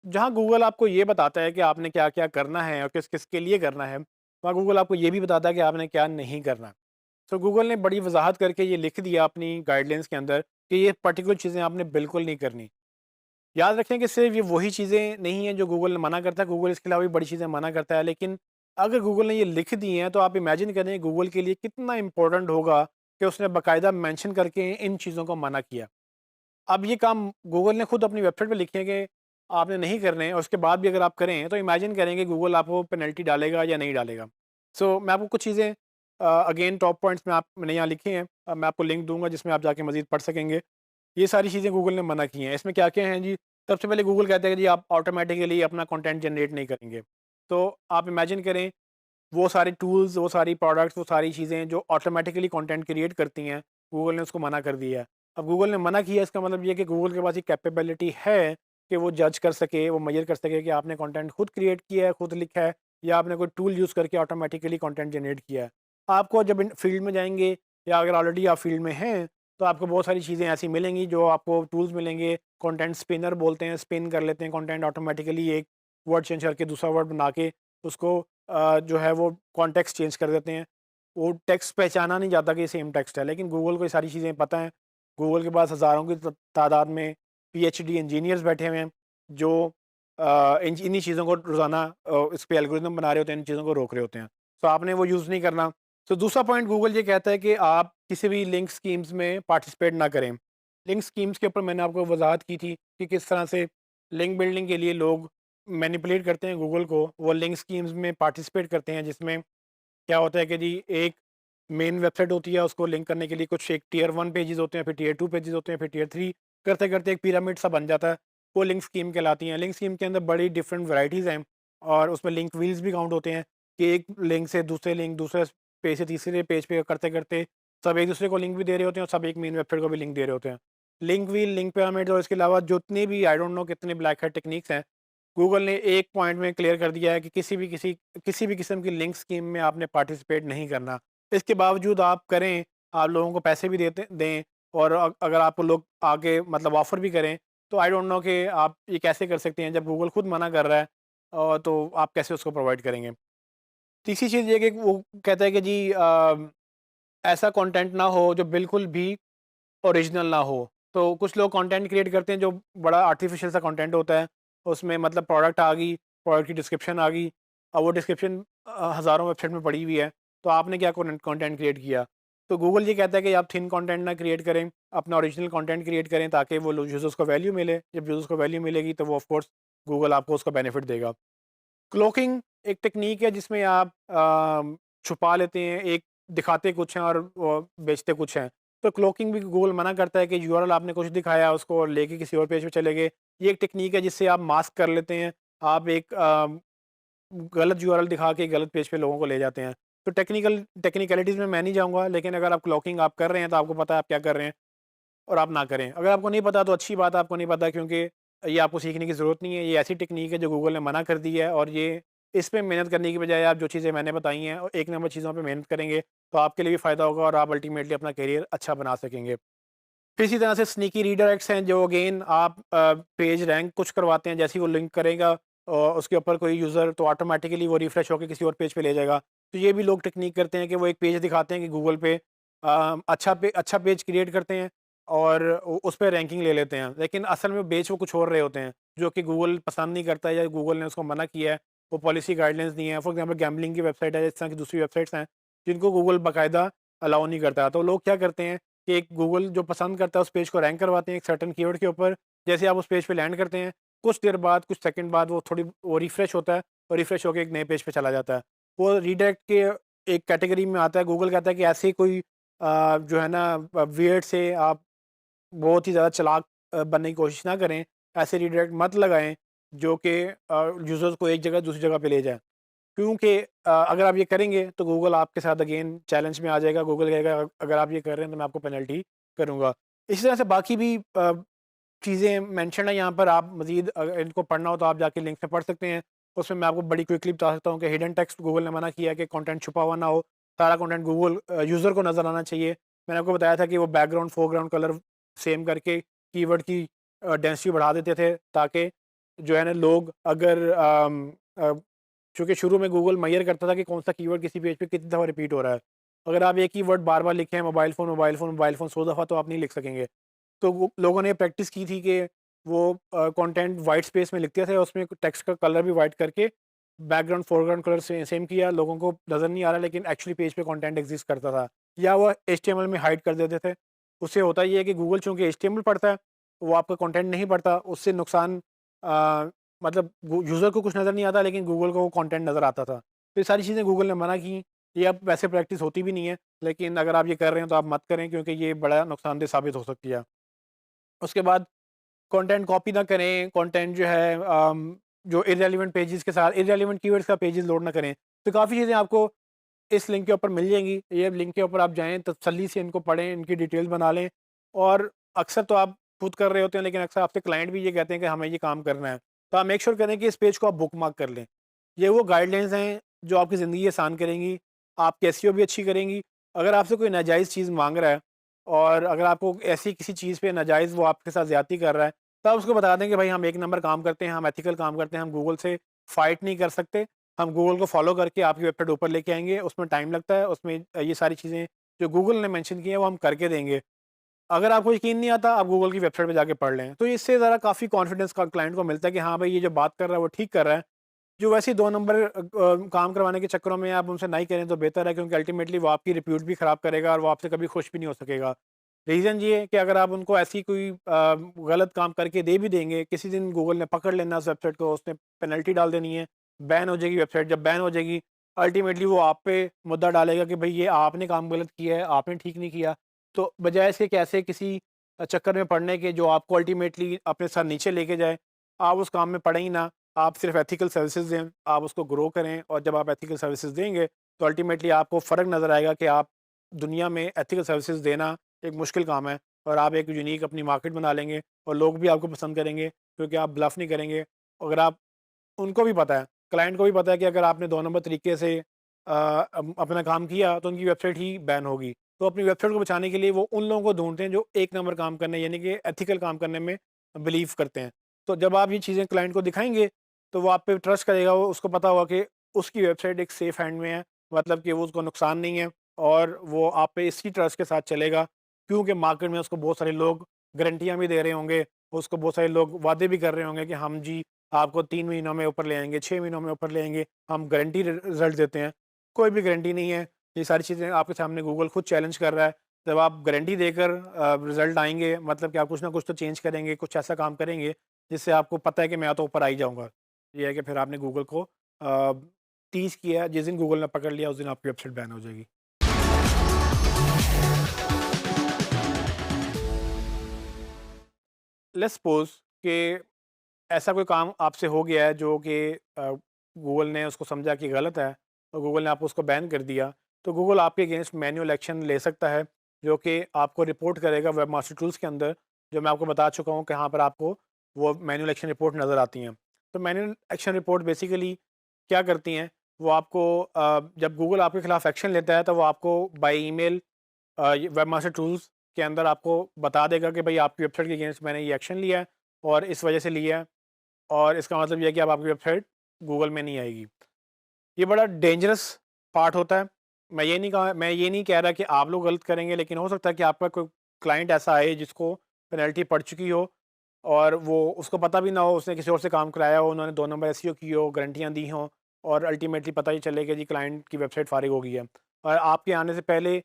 जहाँ गूगल आपको ये बताता है कि आपने क्या-क्या करना है और किस-किस के लिए करना है, वहाँ गूगल आपको ये भी बताता है कि आपने क्या नहीं करना। तो गूगल ने बड़ी वज़ाहत करके ये लिख दिया अपनी गाइडलाइंस के अंदर कि ये पर्टिकुलर चीज़ें आपने बिल्कुल नहीं करनी। याद रखें कि सिर्फ़ ये वही चीज़ें नहीं हैं जो गूगल मना करता है, गूगल इसके अलावा भी बड़ी चीज़ें मना करता है। लेकिन अगर गूगल ने ये लिख दी हैं, तो आप इमेजिन करें गूगल के लिए कितना इम्पोर्टेंट होगा कि उसने बाकायदा मेंशन करके इन चीज़ों को मना किया। अब ये काम गूगल ने खुद अपनी वेबसाइट पे लिखे हैं कि आपने नहीं करने और उसके बाद भी अगर आप करें, तो इमेजिन करें कि गूगल आपको पेनल्टी डालेगा या नहीं डालेगा। सो मैं आपको कुछ चीज़ें अगेन टॉप पॉइंट्स में मैंने यहाँ लिखे हैं। मैं आपको लिंक दूँगा जिसमें आप जाके मज़ीद पढ़ सकेंगे। ये सारी चीज़ें गूगल ने मना की हैं। इसमें क्या-क्या हैं जी? सबसे पहले गूगल कहता है कि जी आप ऑटोमैटिकली अपना कंटेंट जनरेट नहीं करेंगे। तो आप इमेजिन करें वो सारे टूल्स, वो सारी प्रोडक्ट्स, वो सारी चीज़ें जो ऑटोमैटिकली कंटेंट क्रिएट करती हैं, गूगल ने उसको मना कर दिया है। अब गूगल ने मना किया इसका मतलब ये है कि गूगल के पास ये कैपेबिलिटी है कि वो जज कर सके, वो मेज़र कर सके कि आपने कंटेंट खुद क्रिएट किया है, खुद लिखा है या आपने कोई टूल यूज़ करके ऑटोमैटिकली कंटेंट जनरेट किया है। आपको जब इन फील्ड में जाएँगे या अगर ऑलरेडी आप फील्ड में हैं, तो आपको बहुत सारी चीज़ें ऐसी मिलेंगी जो आपको टूल्स मिलेंगे, कंटेंट स्पिनर बोलते हैं, स्पिन कर लेते हैं कंटेंट ऑटोमैटिकली एक वर्ड चेंज करके दूसरा वर्ड बना के उसको जो है वो कॉन्टेक्स्ट चेंज कर देते हैं। वो टेक्स्ट पहचाना नहीं जाता कि ये सेम टेक्स्ट है, लेकिन गूगल को ये सारी चीज़ें पता हैं। गूगल के पास हज़ारों की तादाद में पीएचडी इंजीनियर्स बैठे हुए हैं जो इन्हीं चीज़ों को रोज़ाना इस पे एल्गोरिदम बना रहे होते हैं, इन चीज़ों को रोक रहे होते हैं। तो आपने वो यूज़ नहीं करना। तो दूसरा पॉइंट गूगल ये कहता है कि आप किसी भी लिंक स्कीम्स में पार्टिसिपेट ना करें। लिंक स्कीम्स के ऊपर मैंने आपको वज़ाहत की थी कि किस तरह से लिंक बिल्डिंग के लिए लोग मैनिपुलेट करते हैं गूगल को, वो लिंक स्कीम्स में पार्टिसिपेट करते हैं जिसमें क्या होता है कि जी एक मेन वेबसाइट होती है, उसको लिंक करने के लिए कुछ एक टियर 1 पेजेज़ होते हैं, फिर टियर 2 पेजेज़ होते हैं, फिर टियर 3 करते-करते एक पिरामिड सा बन जाता है। वो लिंक स्कीम कहलाती हैं। लिंक स्कीम के अंदर बड़ी डिफरेंट वैराइटीज़ हैं और उसमें लिंक व्हील्स भी काउंट होते हैं कि एक लिंक से दूसरे लिंक, दूसरे पेज से तीसरे पेज पे करते-करते सब एक-दूसरे को लिंक भी दे रहे होते हैं और सब एक मेन वेबसाइट को भी लिंक दे रहे होते हैं। लिंक व्हील, लिंक पिरामिड और इसके अलावा जितने भी आई डोंट नो कितने ब्लैक हैट टेक्निक्स हैं, गूगल ने एक पॉइंट में क्लियर कर दिया है कि किसी भी किस्म की लिंक स्कीम में आपने पार्टिसिपेट नहीं करना। इसके बावजूद आप करें, आप लोगों को पैसे भी देते दें और अगर आपको लोग आगे मतलब ऑफ़र भी करें, तो आई डोंट नो कि आप ये कैसे कर सकते हैं जब गूगल खुद मना कर रहा है तो आप कैसे उसको प्रोवाइड करेंगे? तीसरी चीज़ ये है कि वो कहता है कि जी ऐसा कंटेंट ना हो जो बिल्कुल भी ओरिजिनल ना हो। तो कुछ लोग कंटेंट क्रिएट करते हैं जो बड़ा आर्टिफ़िशियल सा कंटेंट होता है। उसमें मतलब प्रोडक्ट आ गई, प्रोडक्ट की डिस्क्रिप्शन आ गई। अब वो डिस्क्रिप्शन हज़ारों वेबसाइट में पड़ी हुई है। तो आपने क्या कंटेंट क्रिएट किया? तो गूगल ये कहता है कि आप थिन कंटेंट ना क्रिएट करें, अपना ओरिजिनल कंटेंट क्रिएट करें ताकि वो लो यूज़र्स को वैल्यू मिले। जब यूज़र्स को वैल्यू मिलेगी तो वो ऑफ़ कोर्स गूगल आपको उसका बेनिफिट देगा। क्लोकिंग एक टेक्नीक है जिसमें आप छुपा लेते हैं, एक दिखाते कुछ हैं और वो बेचते कुछ हैं। तो क्लोकिंग भी गूगल मना करता है कि यूआरएल आपने कुछ दिखाया उसको और लेके किसी और पेज पे चले गए। ये एक टेक्नीक है जिससे आप मास्क कर लेते हैं। आप एक गलत यूआरएल दिखा के गलत पेज पे लोगों को ले जाते हैं। तो टेक्निकलिटीज़ में मैं नहीं जाऊँगा, लेकिन अगर आप क्लॉकिंग आप कर रहे हैं तो आपको पता है आप क्या कर रहे हैं और आप ना करें। अगर आपको नहीं पता तो अच्छी बात है आपको नहीं पता, क्योंकि ये आपको सीखने की ज़रूरत नहीं है। ये ऐसी टेक्नीक है जो गूगल ने मना कर दी है और ये इस पे मेहनत करने की बजाय आप जो चीज़ें मैंने बताई हैं और 1 नंबर चीज़ों पे मेहनत करेंगे तो आपके लिए भी फ़ायदा होगा और आप अल्टीमेटली अपना करियर अच्छा बना सकेंगे। फिर इसी तरह से स्नीकी रीडायरेक्ट्स हैं जो अगेन आप पेज रैंक कुछ करवाते हैं, जैसे ही वो लिंक करेगा उसके ऊपर कोई यूज़र तो ऑटोमेटिकली वो रिफ्रेश होके किसी और पेज पे ले जाएगा। तो ये भी लोग टेक्नीक करते हैं कि वो एक पेज दिखाते हैं कि गूगल पे अच्छा पेज क्रिएट करते हैं और उस पे रैंकिंग ले लेते हैं। लेकिन असल में बेच वो कुछ और रहे होते हैं, जो कि गूगल पसंद नहीं करता है या गूगल ने उसको मना किया है। वो पॉलिसी गाइडलाइंस दी हैं। फॉर एग्ज़ाम्पल गैम्बलिंग की वेबसाइट है, इस तरह की दूसरी वेबसाइट्स हैं, जिनको गूगल बाकायदा अलाउ नहीं करता। तो लोग क्या करते हैं कि एक गूगल जो पसंद करता है उस पेज को रैंक करवाते हैं एक सर्टेन कीवर्ड के ऊपर। जैसे आप उस पेज पे लैंड करते हैं, कुछ देर बाद, कुछ सेकंड बाद वो रिफ्रेश होता है और रिफ्रेश होके एक नए पेज पे चला जाता है। वो रीडायरेक्ट के एक कैटेगरी में आता है। गूगल कहता है कि ऐसे ही कोई जो है ना वियर्ड से आप बहुत ही ज़्यादा चालाक बनने की कोशिश ना करें। ऐसे रीडायरेक्ट मत लगाएँ जो कि यूज़र्स को एक जगह दूसरी जगह पे ले जाएँ। क्योंकि अगर आप ये करेंगे तो गूगल आपके साथ अगेन चैलेंज में आ जाएगा। गूगल कहेगा अगर आप ये कर रहे हैं तो मैं आपको पेनल्टी करूँगा। इसी तरह से बाकी भी चीज़ें मेंशन है यहाँ पर। आप मज़ीद इनको पढ़ना हो तो आप जाके लिंक से पढ़ सकते हैं। उसमें मैं आपको बड़ी क्विकली बता सकता हूँ कि हिडन टेक्स्ट गूगल ने मना किया है कि कंटेंट छुपा हुआ ना हो। सारा कंटेंट गूगल यूज़र को नज़र आना चाहिए। मैंने आपको बताया था कि वो बैकग्राउंड, फोरग्राउंड कलर सेम करके कीवर्ड की डेंसिटी बढ़ा देते थे ताकि जो है ना लोग अगर चूँकि शुरू में गूगल मेजर करता था कि कौन-सा कीवर्ड किसी पेज पे कितनी दफ़ा रिपीट हो रहा है। अगर आप एक ही वर्ड बार-बार लिखे हैं mobile phone, mobile phone, mobile phone 100 दफ़ा तो आप नहीं लिख सकेंगे। तो वो लोगों ने प्रैक्टिस की थी कि वो कंटेंट व्हाइट स्पेस में लिखते थे, उसमें टेक्स्ट का कलर भी व्हाइट करके बैकग्राउंड फोरग्राउंड कलर से सेम किया, लोगों को नज़र नहीं आ रहा लेकिन एक्चुअली पेज पे कंटेंट एग्ज़िस्ट करता था। या वो एचटीएमएल में हाइड कर देते थे। उससे होता ये है कि गूगल चूँकि एचटीएमएल पढ़ता है, वो आपका कंटेंट नहीं पढ़ता, उससे नुकसान मतलब गू यूज़र को कुछ नज़र नहीं आता लेकिन गूगल को वो कंटेंट नज़र आता था। तो ये सारी चीज़ें गूगल ने मना की, ये अब वैसे प्रैक्टिस होती भी नहीं है, लेकिन अगर आप ये कर रहे हैं तो आप मत करें क्योंकि ये बड़ा नुकसानदेह साबित हो सकती है। उसके बाद कंटेंट कॉपी ना करें, कंटेंट जो है जो इर्रेलेवेंट पेजेस के साथ इर्रेलेवेंट कीवर्ड्स का पेजेस लोड ना करें। तो काफ़ी चीज़ें आपको इस लिंक के ऊपर मिल जाएँगी। ये लिंक के ऊपर आप जाएँ, तसल्ली से इनको पढ़ें, इनकी डिटेल्स बना लें और अक्सर तो आप खुद कर रहे होते हैं, लेकिन अक्सर आपसे क्लाइंट भी ये कहते हैं कि हमें ये काम करना है। तो आप मेक श्योर करें कि इस पेज को आप बुकमार्क कर लें। ये वो गाइडलाइंस हैं जो आपकी ज़िंदगी आसान करेंगी, आपकी एसईओ भी अच्छी करेंगी। अगर आपसे कोई नाजायज़ चीज़ माँग रहा है और अगर आपको ऐसी किसी चीज़ पे नाजायज़ वो आपके साथ ज़्यादती कर रहा है, तो आप उसको बता दें कि भाई हम एक नंबर काम करते हैं, हम एथिकल काम करते हैं, हम गूगल से फ़ाइट नहीं कर सकते। हम गूगल को फ़ॉलो करके आपकी वेबसाइट ऊपर लेके आएँगे, उसमें टाइम लगता है, उसमें ये सारी चीज़ें जो गूगल ने मेंशन की हैं, वो हम करके देंगे। अगर आपको यकीन नहीं आता, आप गूगल की वेबसाइट पे जाके पढ़ लें। तो इससे ज़रा काफ़ी कॉन्फिडेंस का क्लाइंट को मिलता है कि हाँ भाई, ये जो बात कर रहा है, वो ठीक कर रहा है। जो वैसे ही 2 नंबर काम करवाने के चक्करों में आप उनसे नहीं करें तो बेहतर है क्योंकि अल्टीमेटली वो आपकी रिप्यूट भी ख़राब करेगा और वो आपसे कभी खुश भी नहीं हो सकेगा। रीज़न ये है कि अगर आप उनको ऐसी कोई गलत काम करके दे भी देंगे, किसी दिन गूगल ने पकड़ लेना उस वेबसाइट को, उसने पेनल्टी डाल देनी है, बैन हो जाएगी वेबसाइट। जब बैन हो जाएगी, अल्टीमेटली वो आप पे मुद्दा डालेगा कि भई ये आपने काम गलत किया है, आपने ठीक नहीं किया। तो बजाय इसके कि ऐसे किसी चक्कर में पड़ने के जो आपको अल्टीमेटली अपने सर नीचे लेके जाए, आप उस काम में पड़े ही ना। आप सिर्फ एथिकल सर्विसेज दें, आप उसको ग्रो करें और जब आप एथिकल सर्विसेज देंगे, तो अल्टीमेटली आपको फ़र्क नज़र आएगा कि आप दुनिया में एथिकल सर्विसेज देना एक मुश्किल काम है और आप एक यूनिक अपनी मार्केट बना लेंगे और लोग भी आपको पसंद करेंगे क्योंकि आप ब्लफ़ नहीं करेंगे। अगर आप उनको भी पता है, क्लाइंट को भी पता है कि अगर आपने 2 नंबर तरीके से अपना काम किया तो उनकी वेबसाइट ही बैन होगी। तो अपनी वेबसाइट को बचाने के लिए वो उन लोगों को ढूँढते हैं जो 1 नंबर काम करने यानी कि एथिकल काम करने में बिलीव करते हैं। तो जब आप ये चीज़ें क्लाइंट को दिखाएँगे, तो वो आप पे ट्रस्ट करेगा, वो उसको पता होगा कि उसकी वेबसाइट एक सेफ हैंड में है, मतलब कि वो उसको नुकसान नहीं है और वो आप पे इसी ट्रस्ट के साथ चलेगा। क्योंकि मार्केट में उसको बहुत सारे लोग गारंटियाँ भी दे रहे होंगे, उसको बहुत सारे लोग वादे भी कर रहे होंगे कि हम जी आपको 3 महीनों में ऊपर ले आएँगे, 6 महीनों में ऊपर ले आएँगे, हम गारंटी रिज़ल्ट देते हैं। कोई भी गारंटी नहीं है, ये सारी चीज़ें आपके सामने गूगल खुद चैलेंज कर रहा है। जब आप गारंटी देकर रिज़ल्ट आएँगे मतलब कि आप कुछ ना कुछ तो चेंज करेंगे, कुछ ऐसा काम करेंगे जिससे आपको पता है कि मैं तो ऊपर आ ही जाऊँगा। ये है कि फिर आपने गूगल को टीज़ किया, जिस दिन गूगल ने पकड़ लिया उस दिन आपकी वेबसाइट बैन हो जाएगी। लेट्स सपोज़ कि ऐसा कोई काम आपसे हो गया है जो कि गूगल ने उसको समझा कि गलत है और गूगल ने आपको उसको बैन कर दिया, तो गूगल आपके अगेंस्ट मैन्युअल एक्शन ले सकता है, जो कि आपको रिपोर्ट करेगा वेब मास्टर टूल्स के अंदर, जो मैं आपको बता चुका हूँ कि यहाँ पर आपको वो मैन्युअल एक्शन रिपोर्ट नज़र आती हैं। तो मैन्युअल एक्शन रिपोर्ट बेसिकली क्या करती हैं, वो आपको जब गूगल आपके खिलाफ एक्शन लेता है, तो वो आपको by email web master tools के अंदर आपको बता देगा कि भाई आपकी वेबसाइट के अगेंस्ट मैंने ये एक्शन लिया है और इस वजह से लिया है और इसका मतलब ये है कि अब आपकी वेबसाइट गूगल में नहीं आएगी। ये बड़ा डेंजरस पार्ट होता है। मैं ये नहीं कह रहा कि आप लोग गलत करेंगे, लेकिन हो सकता है कि आपका कोई क्लाइंट ऐसा आए जिसको पेनल्टी पड़ चुकी हो और वो उसको पता भी ना हो, उसने किसी और से काम कराया हो, उन्होंने 2 नंबर एसईओ की हो, गारंटियाँ दी हों और अल्टीमेटली पता ही चले कि जी क्लाइंट की वेबसाइट फ़ारिग हो गई है। और आपके आने से पहले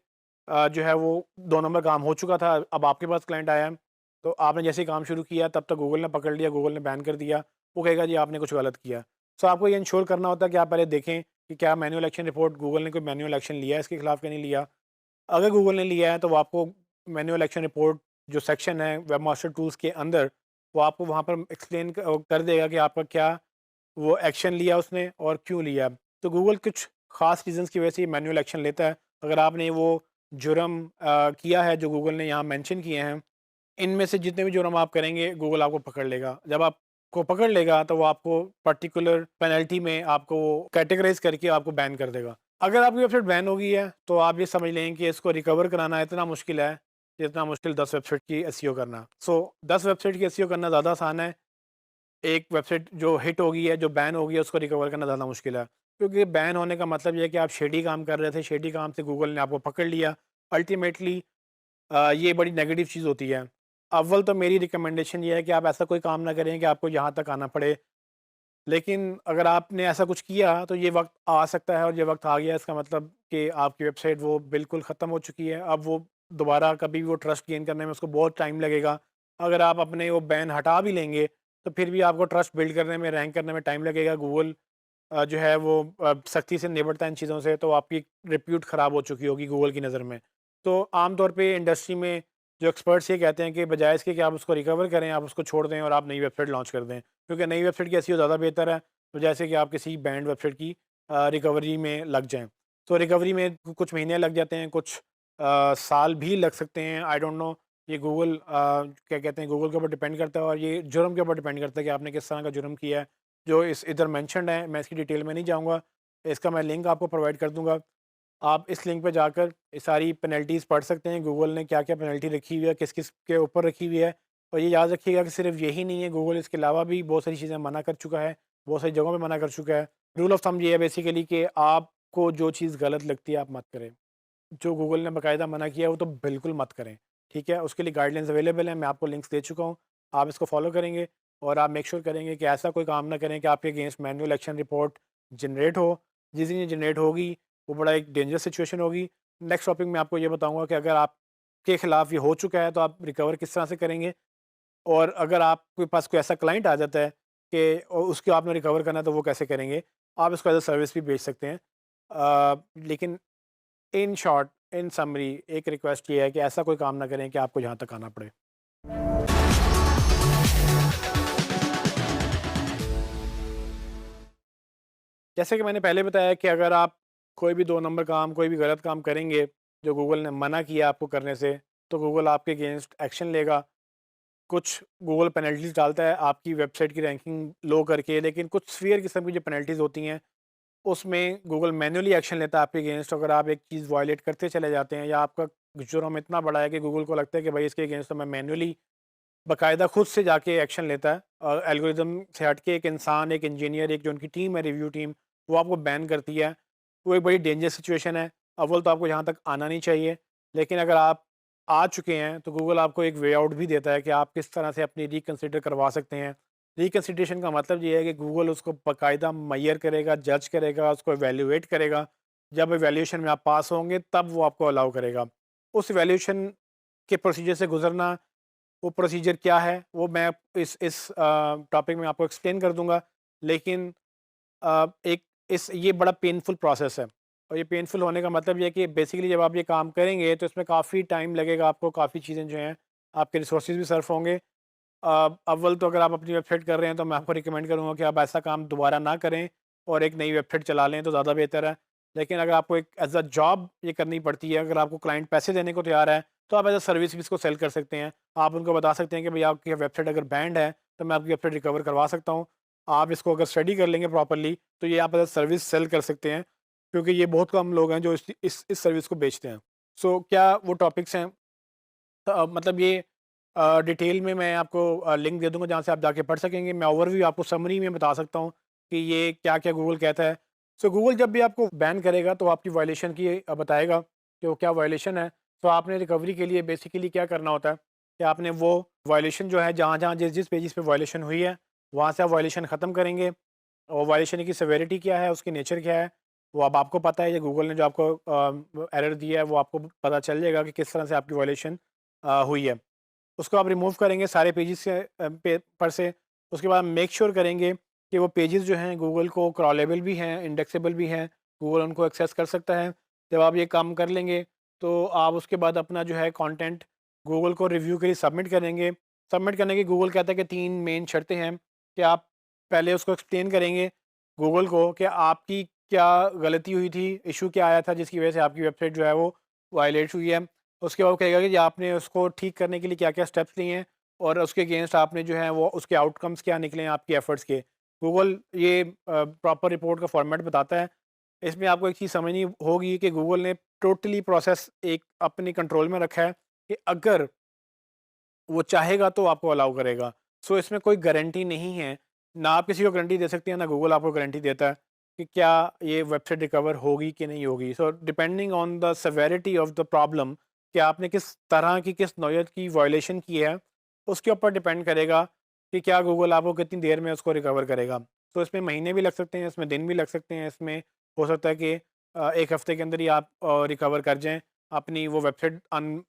जो है वो 2 नंबर काम हो चुका था, अब आपके पास क्लाइंट आया है, तो आपने जैसे ही काम शुरू किया तब तक गूगल ने पकड़ लिया, गूगल ने बैन कर दिया। वो कहेगा जी आपने कुछ गलत किया। सो आपको ये इंश्योर करना होता है कि आप पहले देखें कि क्या मैन्युअल एक्शन रिपोर्ट गूगल ने कोई मैन्युअल एक्शन लिया है इसके खिलाफ कि नहीं लिया। अगर गूगल ने लिया है तो वो आपको मैन्युअल एक्शन रिपोर्ट जो सेक्शन है वेब मास्टर टूल्स के अंदर, वो आपको वहाँ पर एक्सप्लेन कर देगा कि आपका क्या वो एक्शन लिया उसने और क्यों लिया। तो गूगल कुछ ख़ास रीज़न्स की वजह से ये मैनुअल एक्शन लेता है। अगर आपने वो जुर्म किया है जो गूगल ने यहाँ मेंशन किए हैं, इनमें से जितने भी जुर्म आप करेंगे गूगल आपको पकड़ लेगा। जब आपको पकड़ लेगा तो वो आपको पर्टिकुलर पेनल्टी में आपको कैटेगराइज़ करके आपको बैन कर देगा। अगर आपकी वेबसाइट बैन हो गई है तो आप ये समझ लें कि इसको रिकवर कराना इतना मुश्किल है, जितना मुश्किल 10 वेबसाइट की एसईओ करना। सो 10 वेबसाइट की एसईओ करना ज़्यादा आसान है। एक वेबसाइट जो हिट हो गई है, जो बैन हो गई है, उसको रिकवर करना ज़्यादा मुश्किल है। क्योंकि बैन होने का मतलब ये है कि आप शेडी काम कर रहे थे, शेडी काम से गूगल ने आपको पकड़ लिया। अल्टीमेटली ये बड़ी नेगेटिव चीज़ होती है। अव्वल तो मेरी रिकमेंडेशन ये है कि आप ऐसा कोई काम ना करें कि आपको यहाँ तक आना पड़े। लेकिन अगर आपने ऐसा कुछ किया तो ये वक़्त आ सकता है, और ये वक़्त आ गया, इसका मतलब कि आपकी वेबसाइट वो बिल्कुल ख़त्म हो चुकी है। अब वो दोबारा कभी भी वो ट्रस्ट गेन करने में उसको बहुत टाइम लगेगा। अगर आप अपने वो बैन हटा भी लेंगे, तो फिर भी आपको ट्रस्ट बिल्ड करने में, रैंक करने में टाइम लगेगा। गूगल जो है वो सख्ती से निपटता है इन चीज़ों से, तो आपकी रिप्यूट ख़राब हो चुकी होगी गूगल की नज़र में। तो आम तौर पे इंडस्ट्री में जो एक्सपर्ट्स ये कहते हैं कि बजाय इसके कि आप उसको रिकवर करें, आप उसको छोड़ दें और आप नई वेबसाइट लॉन्च कर दें। क्योंकि नई वेबसाइट कैसी हो ज़्यादा बेहतर है, तो जैसे कि आप किसी बैंड वेबसाइट की रिकवरी में लग जाएँ। तो रिकवरी में कुछ महीने लग जाते हैं, कुछ साल भी लग सकते हैं, आई डोंट नो। ये गूगल क्या कहते हैं, गूगल के ऊपर डिपेंड करता है, और ये जुर्म के ऊपर डिपेंड करता है कि आपने किस तरह का जुर्म किया है। जो इस इधर मेंशन्ड है, मैं इसकी डिटेल में नहीं जाऊँगा, इसका मैं लिंक आपको प्रोवाइड कर दूँगा। आप इस लिंक पे जाकर ये सारी पेनल्टीज़ पढ़ सकते हैं, गूगल ने क्या-क्या पेनल्टी रखी हुई है, किस-किस के ऊपर रखी हुई है। और ये याद रखिएगा कि सिर्फ़ यही नहीं है, गूगल इसके अलावा भी बहुत सारी चीज़ें मना कर चुका है, बहुत सारी जगहों पे मना कर चुका है। रूल ऑफ़ थंब ये है बेसिकली कि आपको जो चीज़ गलत लगती है, आप मत करें। जो गूगल ने बाकायदा मना किया है, वो तो बिल्कुल मत करें, ठीक है? उसके लिए गाइडलाइंस अवेलेबल हैं, मैं आपको लिंक्स दे चुका हूँ। आप इसको फ़ॉलो करेंगे और आप मेक श्योर करेंगे कि ऐसा कोई काम ना करें कि आपके against manual action report generate हो। जिस दिन ये जनरेट होगी, वो बड़ा एक डेंजरस सिचुएशन होगी। नेक्स्ट टॉपिक में आपको ये बताऊँगा कि अगर आपके खिलाफ ये हो चुका है, तो आप रिकवर किस तरह से करेंगे, और अगर आपके पास कोई ऐसा क्लाइंट आ जाता है कि उसको आपने रिकवर करना है, तो वो कैसे करेंगे? आप इसको एज़ अ सर्विस भी बेच सकते हैं। लेकिन इन शॉर्ट, इन समरी, एक रिक्वेस्ट ये है कि ऐसा कोई काम ना करें कि आपको यहाँ तक आना पड़े। जैसे कि मैंने पहले बताया कि अगर आप कोई भी 2 नंबर काम, कोई भी गलत काम करेंगे, जो गूगल ने मना किया आपको करने से, तो गूगल आपके अगेंस्ट एक्शन लेगा। कुछ गूगल पेनल्टीज़ डालता है आपकी वेबसाइट की रैंकिंग लो करके, लेकिन कुछ सीवियर किस्म की जो पेनल्टीज़ होती हैं, उसमें गूगल मैन्युअली एक्शन लेता है आपके अगेंस्ट। अगर आप एक चीज़ वायलेट करते चले जाते हैं, या आपका जुर्म इतना बड़ा है कि गूगल को लगता है कि भाई इसके अगेंस्ट तो मैं मैन्युअली बाकायदा खुद से जाके एक्शन लेता है, और एल्गोरिदम से हट के एक इंसान, एक इंजीनियर, एक जो उनकी टीम है, रिव्यू टीम, वो आपको बैन करती है। वो एक बड़ी डेंजरस सिचुएशन है। अव्वल तो आपको यहाँ तक आना नहीं चाहिए, लेकिन अगर आप आ चुके हैं, तो गूगल आपको एक वे आउट भी देता है कि आप किस तरह से अपनी रिकंसिडर करवा सकते हैं। रिकंसिडरेशन का मतलब ये है कि गूगल उसको बाकायदा मैयर करेगा, जज करेगा, उसको इवैल्यूएट करेगा। जब इवैल्यूएशन में आप पास होंगे, तब वो आपको अलाउ करेगा। उस इवैल्यूएशन के प्रोसीजर से गुज़रना, वो प्रोसीजर क्या है, वो मैं इस टॉपिक में आपको एक्सप्लेन कर दूँगा। लेकिन एक इस ये बड़ा पेनफुल प्रोसेस है, और ये पेनफुल होने का मतलब ये है कि बेसिकली जब आप ये काम करेंगे, तो इसमें काफ़ी टाइम लगेगा आपको, काफ़ी चीज़ें जो हैं, आपके रिसोर्सेज़ भी सर्फ होंगे। अव्वल तो अगर आप अपनी वेबसाइट कर रहे हैं, तो मैं आपको रिकमेंड करूँगा कि आप ऐसा काम दोबारा ना करें और एक नई वेबसाइट चला लें, तो ज़्यादा बेहतर है। लेकिन अगर आपको एक एज़ अ जॉब ये करनी पड़ती है, अगर आपको क्लाइंट पैसे देने को तैयार है, तो आप एज़ अ सर्विस भी इसको सेल कर सकते हैं। आप उनको बता सकते हैं कि भई आपकी वेबसाइट अगर बैंड है, तो मैं आपकी वेबसाइट रिकवर करवा सकता हूँ। आप इसको अगर स्टडी कर लेंगे प्रॉपर्ली, तो ये आप एज़ अ सर्विस सेल कर सकते हैं, क्योंकि ये बहुत कम लोग हैं जो इस सर्विस को बेचते हैं। सो क्या वो टॉपिक्स हैं, तो मतलब ये डिटेल में मैं आपको लिंक दे दूँगा जहाँ से आप जाके पढ़ सकेंगे। मैं ओवरव्यू आपको समरी में बता सकता हूँ कि ये क्या-क्या गूगल कहता है। सो गूगल जब भी आपको बैन करेगा, तो आपकी वायलेशन की बताएगा कि वो क्या वायलेशन है। तो आपने रिकवरी के लिए बेसिकली क्या करना होता है कि आपने वो वायलेशन जो है, जहाँ-जहाँ, जिस-जिस पेजेज़ पे वायलेशन हुई है, वहाँ से आप वायलेशन ख़त्म करेंगे। और वायलेशन की सेवेरिटी क्या है, उसकी नेचर क्या है, वो अब आपको पता है। ये गूगल ने जो आपको एरर दिया है, वो आपको पता चल जाएगा कि किस तरह से आपकी वायलेशन हुई है। उसको आप रिमूव करेंगे सारे पेजेस से, पे पर से। उसके बाद मेक श्योर करेंगे कि वो पेजेस जो हैं, गूगल को क्रॉलेबल भी हैं, इंडेक्सेबल भी हैं, गूगल उनको एक्सेस कर सकता है। जब आप ये काम कर लेंगे, तो आप उसके बाद अपना जो है कंटेंट गूगल को रिव्यू के लिए सबमिट करेंगे। सबमिट करने की गूगल कहता है कि 3 मेन शर्तें हैं कि आप पहले उसको एक्सप्लेन करेंगे गूगल को कि आपकी क्या गलती हुई थी, इश्यू क्या आया था जिसकी वजह से आपकी वेबसाइट जो है वो वायलेट हुई है। उसके बाद वो कहेगा कि आपने उसको ठीक करने के लिए क्या-क्या स्टेप्स लिए हैं, और उसके अगेंस्ट आपने जो है वो उसके आउटकम्स क्या निकले हैं आपकी एफर्ट्स के। गूगल ये प्रॉपर रिपोर्ट का फॉर्मेट बताता है। इसमें आपको एक चीज़ समझनी होगी कि गूगल ने टोटली प्रोसेस एक अपने कंट्रोल में रखा है कि अगर वो चाहेगा तो आपको अलाउ करेगा। सो इसमें कोई गारंटी नहीं है ना आप किसी को गारंटी दे सकते हैं, ना गूगल आपको गारंटी देता है कि क्या ये वेबसाइट रिकवर होगी कि नहीं होगी। So depending on the severity of the problem कि आपने किस तरह की, किस नौयत की वायलेशन की है, उसके ऊपर डिपेंड करेगा कि क्या गूगल आपको कितनी देर में उसको रिकवर करेगा। तो इसमें महीने भी लग सकते हैं, इसमें दिन भी लग सकते हैं, इसमें हो सकता है कि 1 हफ़्ते के अंदर ही आप रिकवर कर जाएँ, अपनी वो वेबसाइट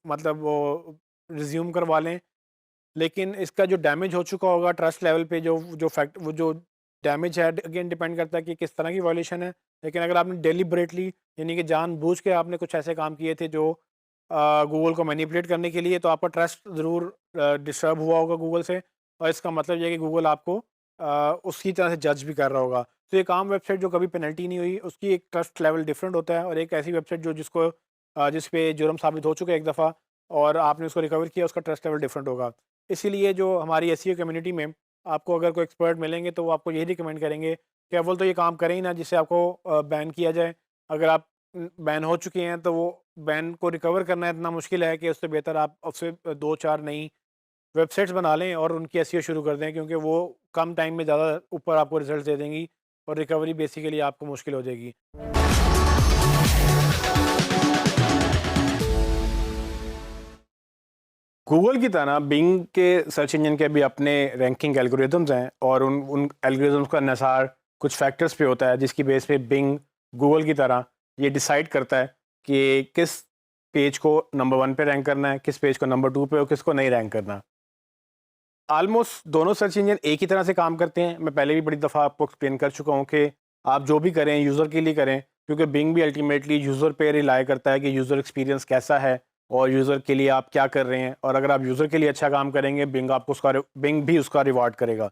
मतलब वो रिज़्यूम करवा लें। लेकिन इसका जो डैमेज हो चुका होगा ट्रस्ट लेवल पे, वो जो डैमेज है, अगेन डिपेंड करता है कि किस तरह की वायलेशन है। लेकिन अगर आपने डेलिबरेटली, यानी कि जानबूझ के आपने कुछ ऐसे काम किए थे जो गूगल को मैनिपुलेट करने के लिए, तो आपका ट्रस्ट ज़रूर डिस्टर्ब हुआ होगा गूगल से, और इसका मतलब ये है कि गूगल आपको उसी तरह से जज भी कर रहा होगा। तो एक आम वेबसाइट जो कभी पेनल्टी नहीं हुई, उसकी एक ट्रस्ट लेवल डिफरेंट होता है, और एक ऐसी वेबसाइट जिस पे जुर्म साबित हो चुका है एक दफ़ा और आपने उसको रिकवर किया, उसका ट्रस्ट लेवल डिफरेंट होगा। इसीलिए जो हमारी एसईओ कम्युनिटी में आपको अगर कोई एक्सपर्ट मिलेंगे तो वो आपको यही रिकमेंड करेंगे कि अव्वल तो ये काम करें ही ना जिससे आपको बैन किया जाए। अगर आप बैन हो चुके हैं तो वो बैन को रिकवर करना इतना मुश्किल है कि उससे बेहतर आप उससे 2-4 नई वेबसाइट्स बना लें और उनकी एसईओ शुरू कर दें, क्योंकि वो कम टाइम में ज़्यादा ऊपर आपको रिजल्ट दे देंगी और रिकवरी बेसिकली आपको मुश्किल हो जाएगी। गूगल की तरह बिंग के सर्च इंजन के भी अपने रैंकिंग एल्गोरिदम्स हैं, और उन उन एल्गोरिदम्स का निसार कुछ फैक्टर्स पे होता है, जिसकी बेस पे बिंग गूगल की तरह ये डिसाइड करता है कि किस पेज को नंबर 1 पे रैंक करना है, किस पेज को नंबर 2 पे और किसको नहीं रैंक करना। ऑलमोस्ट दोनों सर्च इंजन एक ही तरह से काम करते हैं। मैं पहले भी बड़ी दफ़ा आपको एक्सप्लेन कर चुका हूँ कि आप जो भी करें यूज़र के लिए करें, क्योंकि बिंग भी अल्टीमेटली यूज़र पे रिलाई करता है कि यूज़र एक्सपीरियंस कैसा है और यूज़र के लिए आप क्या कर रहे हैं, और अगर आप यूज़र के लिए अच्छा काम करेंगे, बिंग भी उसका रिवार्ड करेगा।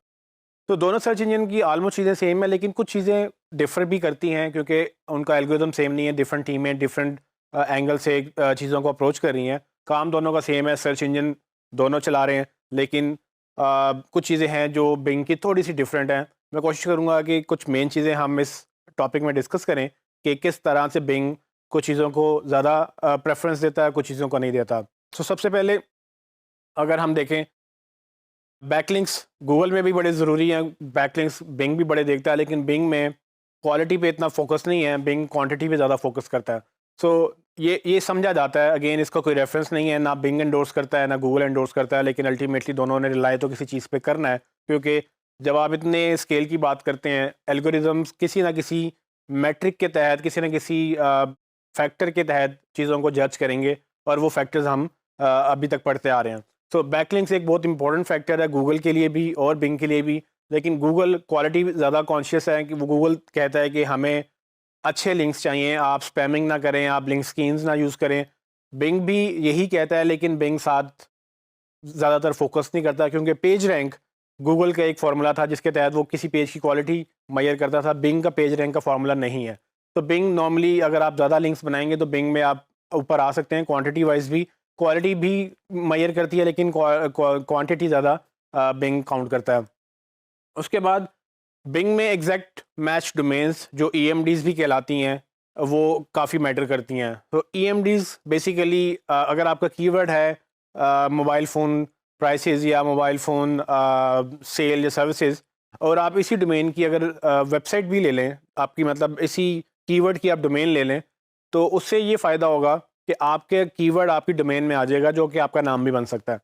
तो दोनों सर्च इंजन की ऑलमोस्ट चीज़ें सेम है, लेकिन कुछ चीज़ें डिफर भी करती हैं, क्योंकि उनका एल्गोरिदम सेम नहीं है। डिफरेंट टीमें डिफरेंट एंगल से चीज़ों को अप्रोच कर रही हैं। काम दोनों का सेम है, सर्च इंजन दोनों चला रहे हैं, लेकिन कुछ चीज़ें हैं जो बिंग की थोड़ी सी डिफरेंट हैं। मैं कोशिश करूँगा कि कुछ मेन चीज़ें हम इस टॉपिक में डिस्कस करें कि किस तरह से बिंग कुछ चीज़ों को ज़्यादा प्रेफरेंस देता है, कुछ चीज़ों को नहीं देता। तो सबसे पहले अगर हम देखें, बैकलिंक्स गूगल में भी बड़े ज़रूरी हैं, बैकलिंक्स बिंग भी बड़े देखता है, लेकिन बिंग में क्वालिटी पे इतना फोकस नहीं है, बिंग क्वांटिटी पे ज़्यादा फोकस करता है। सो ये समझा जाता है, अगेन इसका कोई रेफरेंस नहीं है, ना बिंग एंडोर्स करता है ना गूगल एंडोर्स करता है, लेकिन अल्टीमेटली दोनों ने रिलाई तो किसी चीज़ पे करना है, क्योंकि जब आप इतने स्केल की बात करते हैं, एल्गोरिदम्स किसी ना किसी मेट्रिक के तहत, किसी न किसी फैक्टर के तहत चीज़ों को जज करेंगे, और वो फैक्टर्स हम अभी तक पढ़ते आ रहे हैं। सो बैकलिंक्स एक बहुत इंपॉर्टेंट फैक्टर है गूगल के लिए भी और बिंग के लिए भी, लेकिन गूगल क्वालिटी ज़्यादा कॉन्शियस है कि वो गूगल कहता है कि हमें अच्छे लिंक्स चाहिए, आप स्पैमिंग ना करें, आप लिंक स्कीम्स ना यूज़ करें। बिंग भी यही कहता है, लेकिन बिंग साथ ज़्यादातर फोकस नहीं करता, क्योंकि पेज रैंक गूगल का एक फार्मूला था जिसके तहत वो किसी पेज की क्वालिटी मेजर करता था। बिंग का पेज रैंक का फार्मूला नहीं है। तो बिंग नॉर्मली अगर आप ज़्यादा लिंक्स बनाएंगे तो बिंग में आप ऊपर आ सकते हैं क्वांटिटी वाइज भी। क्वालिटी भी मेजर करती है, लेकिन क्वांटिटी ज़्यादा बिंग काउंट करता है। उसके बाद बिंग में एग्जैक्ट मैच डोमेन्स जो ईएमडीज़ भी कहलाती हैं, वो काफ़ी मैटर करती हैं। तो ईएमडीज़ बेसिकली अगर आपका कीवर्ड है मोबाइल फ़ोन प्राइसेस या मोबाइल फ़ोन सेल या सर्विसेज, और आप इसी डोमेन की अगर वेबसाइट भी ले लें, आपकी मतलब इसी कीवर्ड की आप डोमेन ले लें, तो उससे ये फ़ायदा होगा कि आपके कीवर्ड आपकी डोमेन में आ जाएगा, जो कि आपका नाम भी बन सकता है।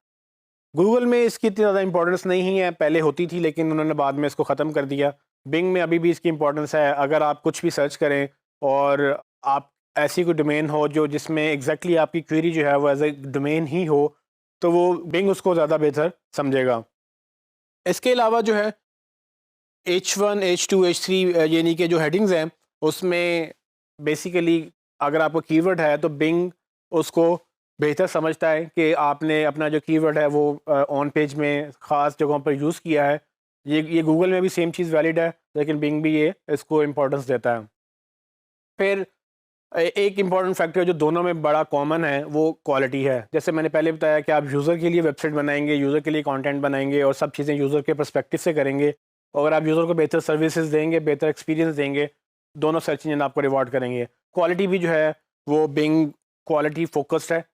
गूगल में इसकी इतनी ज़्यादा इंपॉर्टेंस नहीं है, पहले होती थी लेकिन उन्होंने बाद में इसको ख़त्म कर दिया। बिंग में अभी भी इसकी इंपॉर्टेंस है। अगर आप कुछ भी सर्च करें और आप ऐसी कोई डोमेन हो जो जिसमें एग्जैक्टली आपकी क्वेरी जो है वो एज ए डोमेन ही हो, तो वो बिंग उसको ज़्यादा बेहतर समझेगा। इसके अलावा जो है H1, H2, H3 यानी कि जो हेडिंग्स हैं, उसमें बेसिकली अगर आपका कीवर्ड है तो बिंग उसको बेहतर समझता है कि आपने अपना जो कीवर्ड है वो ऑन पेज में ख़ास जगहों पर यूज़ किया है। ये गूगल में भी सेम चीज़ वैलिड है, लेकिन बिंग भी ये इसको इम्पोर्टेंस देता है। फिर एक इम्पॉर्टेंट फैक्टर जो दोनों में बड़ा कॉमन है वो क्वालिटी है। जैसे मैंने पहले बताया कि आप यूज़र के लिए वेबसाइट बनाएंगे, यूज़र के लिए कंटेंट बनाएंगे और सब चीज़ें यूज़र के पर्सपेक्टिव से करेंगे। और अगर आप यूज़र को बेहतर सर्विसेज देंगे, बेहतर एक्सपीरियंस देंगे, दोनों सर्च इंजन आपको रिवॉर्ड करेंगे। क्वालिटी भी जो है वो बिंग क्वालिटी फोकस्ड है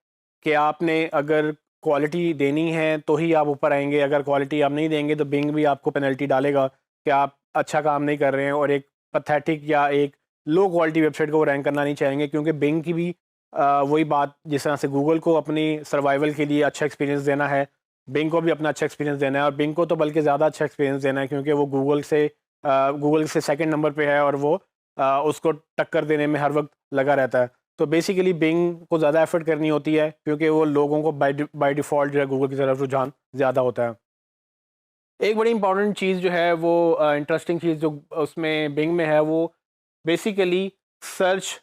कि आपने अगर क्वालिटी देनी है तो ही आप ऊपर आएंगे, अगर क्वालिटी आप नहीं देंगे तो बिंग भी आपको पेनल्टी डालेगा कि आप अच्छा काम नहीं कर रहे हैं और एक पैथेटिक या एक लो क्वालिटी वेबसाइट को वो रैंक करना नहीं चाहेंगे, क्योंकि बिंग की भी वही बात, जिस तरह से गूगल को अपनी सर्वाइवल के लिए अच्छा एक्सपीरियंस देना है, बिंग को भी अपना अच्छा एक्सपीरियंस देना है, और बिंग को तो बल्कि ज़्यादा अच्छा एक्सपीरियंस देना है, क्योंकि वो गूगल से सेकंड नंबर पे है और वो उसको टक्कर देने में हर वक्त लगा रहता है। तो बेसिकली बिंग को ज़्यादा एफर्ट करनी होती है, क्योंकि वो लोगों को बाय डिफ़ॉल्ट जो है गूगल की तरफ रुझान ज़्यादा होता है। एक बड़ी इंपॉर्टेंट चीज़ जो है वो इंटरेस्टिंग चीज़ जो उसमें बिंग में है, वो बेसिकली सर्च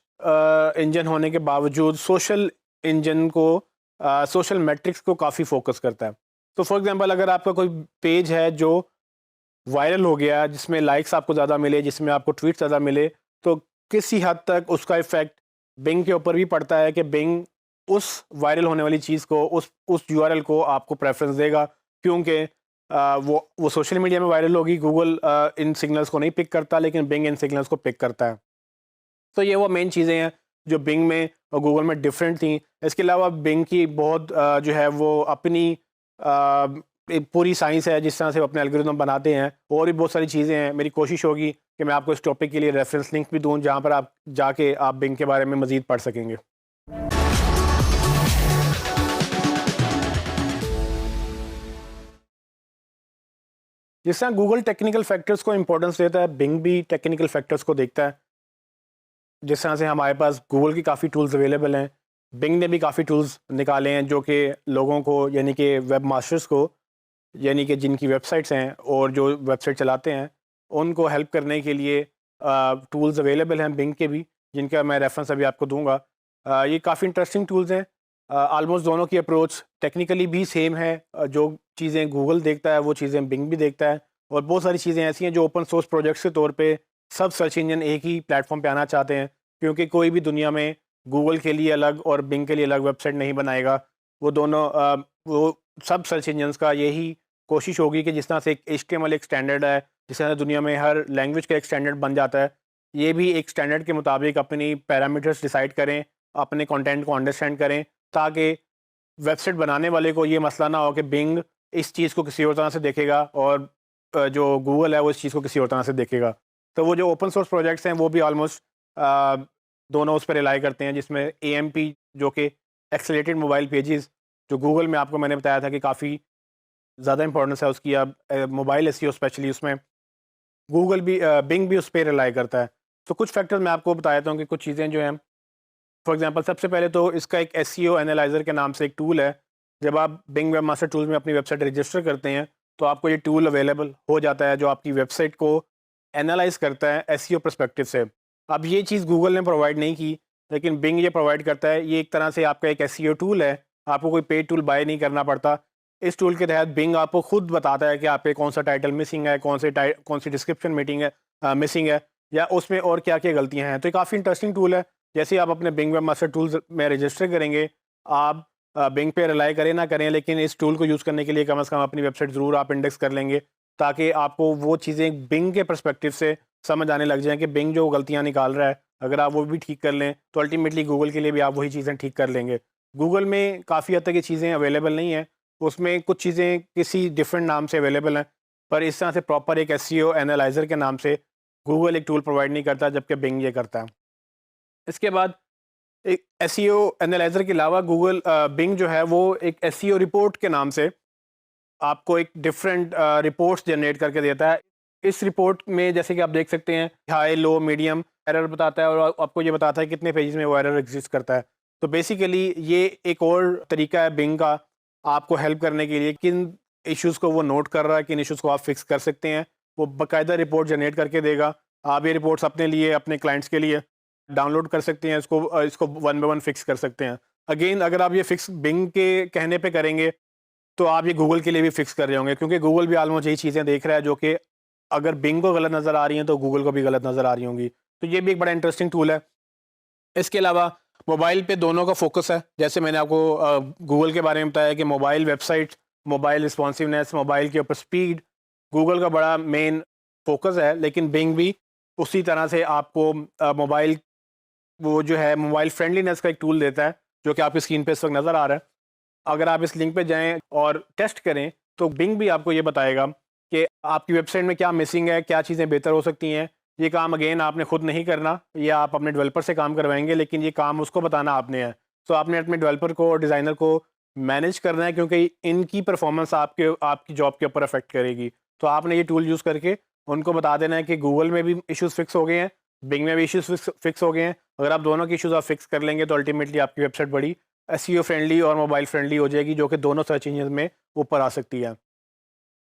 इंजन होने के बावजूद सोशल इंजन को, सोशल मैट्रिक्स को काफ़ी फोकस करता है। तो फॉर एग्जांपल, अगर आपका कोई पेज है जो वायरल हो गया, जिसमें लाइक्स आपको ज़्यादा मिले, जिसमें आपको ट्वीट ज़्यादा मिले, तो किसी हद तक उसका इफ़ेक्ट बिंग के ऊपर भी पड़ता है कि बिंग उस वायरल होने वाली चीज़ को, उस यूआरएल को आपको प्रेफरेंस देगा, क्योंकि वो सोशल मीडिया में वायरल होगी। गूगल इन सिग्नल्स को नहीं पिक करता, लेकिन बिंग इन सिग्नल्स को पिक करता है। तो ये वो मेन चीज़ें हैं जो बिंग में और गूगल में डिफरेंट थी। इसके अलावा बिंग की बहुत जो है वो अपनी एक पूरी साइंस है, जिस तरह से वो अपने एल्गोरिदम बनाते हैं, और भी बहुत सारी चीज़ें हैं। मेरी कोशिश होगी कि मैं आपको इस टॉपिक के लिए रेफरेंस लिंक भी दूँ, जहाँ पर आप जाके आप बिंग के बारे में मज़ीद पढ़ सकेंगे। जिस तरह गूगल टेक्निकल फैक्टर्स को इंपॉर्टेंस देता है, बिंग भी टेक्निकल फैक्टर्स को देखता है। जिस तरह से हमारे पास गूगल की काफ़ी टूल्स अवेलेबल हैं, बिंग ने भी काफ़ी टूल्स निकाले हैं जो कि लोगों को, यानी कि वेब मास्टर्स को, यानी कि जिनकी वेबसाइट्स हैं और जो वेबसाइट चलाते हैं, उनको हेल्प करने के लिए टूल्स अवेलेबल हैं बिंग के भी, जिनका मैं रेफरेंस अभी आपको दूंगा। ये काफ़ी इंटरेस्टिंग टूल्स हैं। आलमोस्ट दोनों की अप्रोच टेक्निकली भी सेम है। जो चीज़ें गूगल देखता है वो चीज़ें बिंग भी देखता है, और बहुत सारी चीज़ें ऐसी हैं जो ओपन सोर्स प्रोजेक्ट्स के तौर पे सब सर्च इंजन एक ही प्लेटफॉर्म पे आना चाहते हैं, क्योंकि कोई भी दुनिया में गूगल के लिए अलग और बिंग के लिए अलग वेबसाइट नहीं बनाएगा। वो दोनों वो सब सर्च इंजन्स का यही कोशिश होगी कि जिस तरह से एक HTML एक स्टैंडर्ड है, जिस तरह से दुनिया में हर लैंग्वेज का एक स्टैंडर्ड बन जाता है, ये भी एक स्टैंडर्ड के मुताबिक अपनी पैरामीटर्स डिसाइड करें, अपने कंटेंट को अंडरस्टैंड करें, ताकि वेबसाइट बनाने वाले को ये मसला ना हो कि बिंग इस चीज़ को किसी और तरह से देखेगा और जो गूगल है वो इस चीज़ को किसी और तरह से देखेगा। तो वो जो ओपन सोर्स प्रोजेक्ट्स हैं वो भी ऑलमोस्ट दोनों उस पर रिलाई करते हैं, जिसमें AMP जो कि एक्सेलरेटेड मोबाइल पेजेस, जो गूगल में आपको मैंने बताया था कि काफ़ी ज़्यादा इंपॉर्टेंस है उसकी, अब मोबाइल SEO स्पेशली उसमें गूगल भी, बिंग भी उस पर रिलाई करता है। तो कुछ फैक्टर्स मैं आपको बता देता हूँ कि कुछ चीज़ें जो हैं, फॉर एग्जांपल सबसे पहले तो इसका एक SEO एनालाइज़र के नाम से एक टूल है। जब आप बिंग वेब मास्टर टूल में अपनी वेबसाइट रजिस्टर करते हैं, तो आपको ये टूल अवेलेबल हो जाता है जो आपकी वेबसाइट को एनालाइज़ करता है SEO पर्सपेक्टिव से। अब ये चीज़ गूगल ने प्रोवाइड नहीं की, लेकिन बिंग ये प्रोवाइड करता है। ये एक तरह से आपका एक SEO टूल है, आपको कोई पेड टूल बाय नहीं करना पड़ता। इस टूल के तहत बिंग आपको खुद बताता है कि आपके कौन सा टाइटल मिसिंग है, कौन सी डिस्क्रिप्शन मीटिंग है मिसिंग है, या उसमें और क्या-क्या गलतियाँ हैं। तो ये काफ़ी इंटरेस्टिंग टूल है। जैसे ही आप अपने बिंग वेब मास्टर टूल्स में रजिस्टर करेंगे, आप बिंग पे रिलाई करें ना करें, लेकिन इस टूल को यूज़ करने के लिए कम से कम अपनी वेबसाइट ज़रूर आप इंडेक्स कर लेंगे, ताकि आपको वो चीज़ें बिंग के पर्सपेक्टिव से समझ आने लग जाएँ कि बिंग जो गलतियाँ निकाल रहा है, अगर आप वो भी ठीक कर लें, तो अल्टीमेटली गूगल के लिए भी आप वही चीज़ें ठीक कर लेंगे। गूगल में काफ़ी हद तक ये चीज़ें अवेलेबल नहीं हैं, उसमें कुछ चीज़ें किसी डिफरेंट नाम से अवेलेबल हैं, पर इस तरह से प्रॉपर एक SEO एनालाइज़र के नाम से गूगल एक टूल प्रोवाइड नहीं करता, जबकि बिंग ये करता है। इसके बाद एक SEO एनालाइज़र के अलावा गूगल बिंग जो है वो एक SEO रिपोर्ट के नाम से आपको एक डिफरेंट रिपोर्ट्स जनरेट करके देता है। इस रिपोर्ट में जैसे कि आप देख सकते हैं, हाई, लो, मीडियम एरर बताता है, और आपको ये बताता है कितने पेजेस में वो एरर एग्जिस्ट करता है। तो बेसिकली ये एक और तरीका है बिंग का आपको हेल्प करने के लिए, किन इश्यूज़ को वो नोट कर रहा है, किन इश्यूज़ को आप फिक्स कर सकते हैं। वो बाकायदा रिपोर्ट जनरेट करके देगा। आप ये रिपोर्ट्स अपने लिए, अपने क्लाइंट्स के लिए डाउनलोड कर सकते हैं, इसको वन बाय वन फिक्स कर सकते हैं। अगेन, अगर आप ये फिक्स बिंग के कहने पे करेंगे, तो आप ये गूगल के लिए भी फिक्स कर रहे होंगे, क्योंकि गूगल भी ऑलमोस्ट यही चीज़ें देख रहा है, जो कि अगर बिंग को गलत नज़र आ रही हैं तो गूगल को भी गलत नज़र आ रही होंगी। तो ये भी एक बड़ा इंटरेस्टिंग टूल है। इसके अलावा मोबाइल पे दोनों का फोकस है। जैसे मैंने आपको गूगल के बारे में बताया कि mobile website, mobile responsiveness, mobile के ऊपर स्पीड गूगल का बड़ा मेन फोकस है, लेकिन बिंग भी उसी तरह से आपको मोबाइल, वो जो है मोबाइल फ्रेंडलीनेस का एक टूल देता है, जो कि आपकी स्क्रीन पे इस वक्त नज़र आ रहा है। अगर आप इस लिंक पे जाएं और टेस्ट करें, तो बिंग भी आपको ये बताएगा कि आपकी वेबसाइट में क्या मिसिंग है, क्या चीज़ें बेहतर हो सकती हैं। ये काम अगेन आपने खुद नहीं करना, ये आप अपने डेवलपर से काम करवाएंगे, लेकिन ये काम उसको बताना आपने है। तो आपने अपने डेवलपर को और डिज़ाइनर को मैनेज करना है, क्योंकि इनकी परफॉर्मेंस आपकी जॉब के ऊपर अफेक्ट करेगी। तो आपने ये टूल यूज़ करके उनको बता देना है कि गूगल में भी इश्यूज़ फिक्स हो गए हैं, बिंग में भी इश्यूज़ फिक्स हो गए हैं। अगर आप दोनों के इश्यूज़ आप फिक्स कर लेंगे तो अल्टीमेटली आपकी वेबसाइट बड़ी एसईओ फ्रेंडली और मोबाइल फ्रेंडली हो जाएगी, जो कि दोनों सर्च इंजन में ऊपर आ सकती है।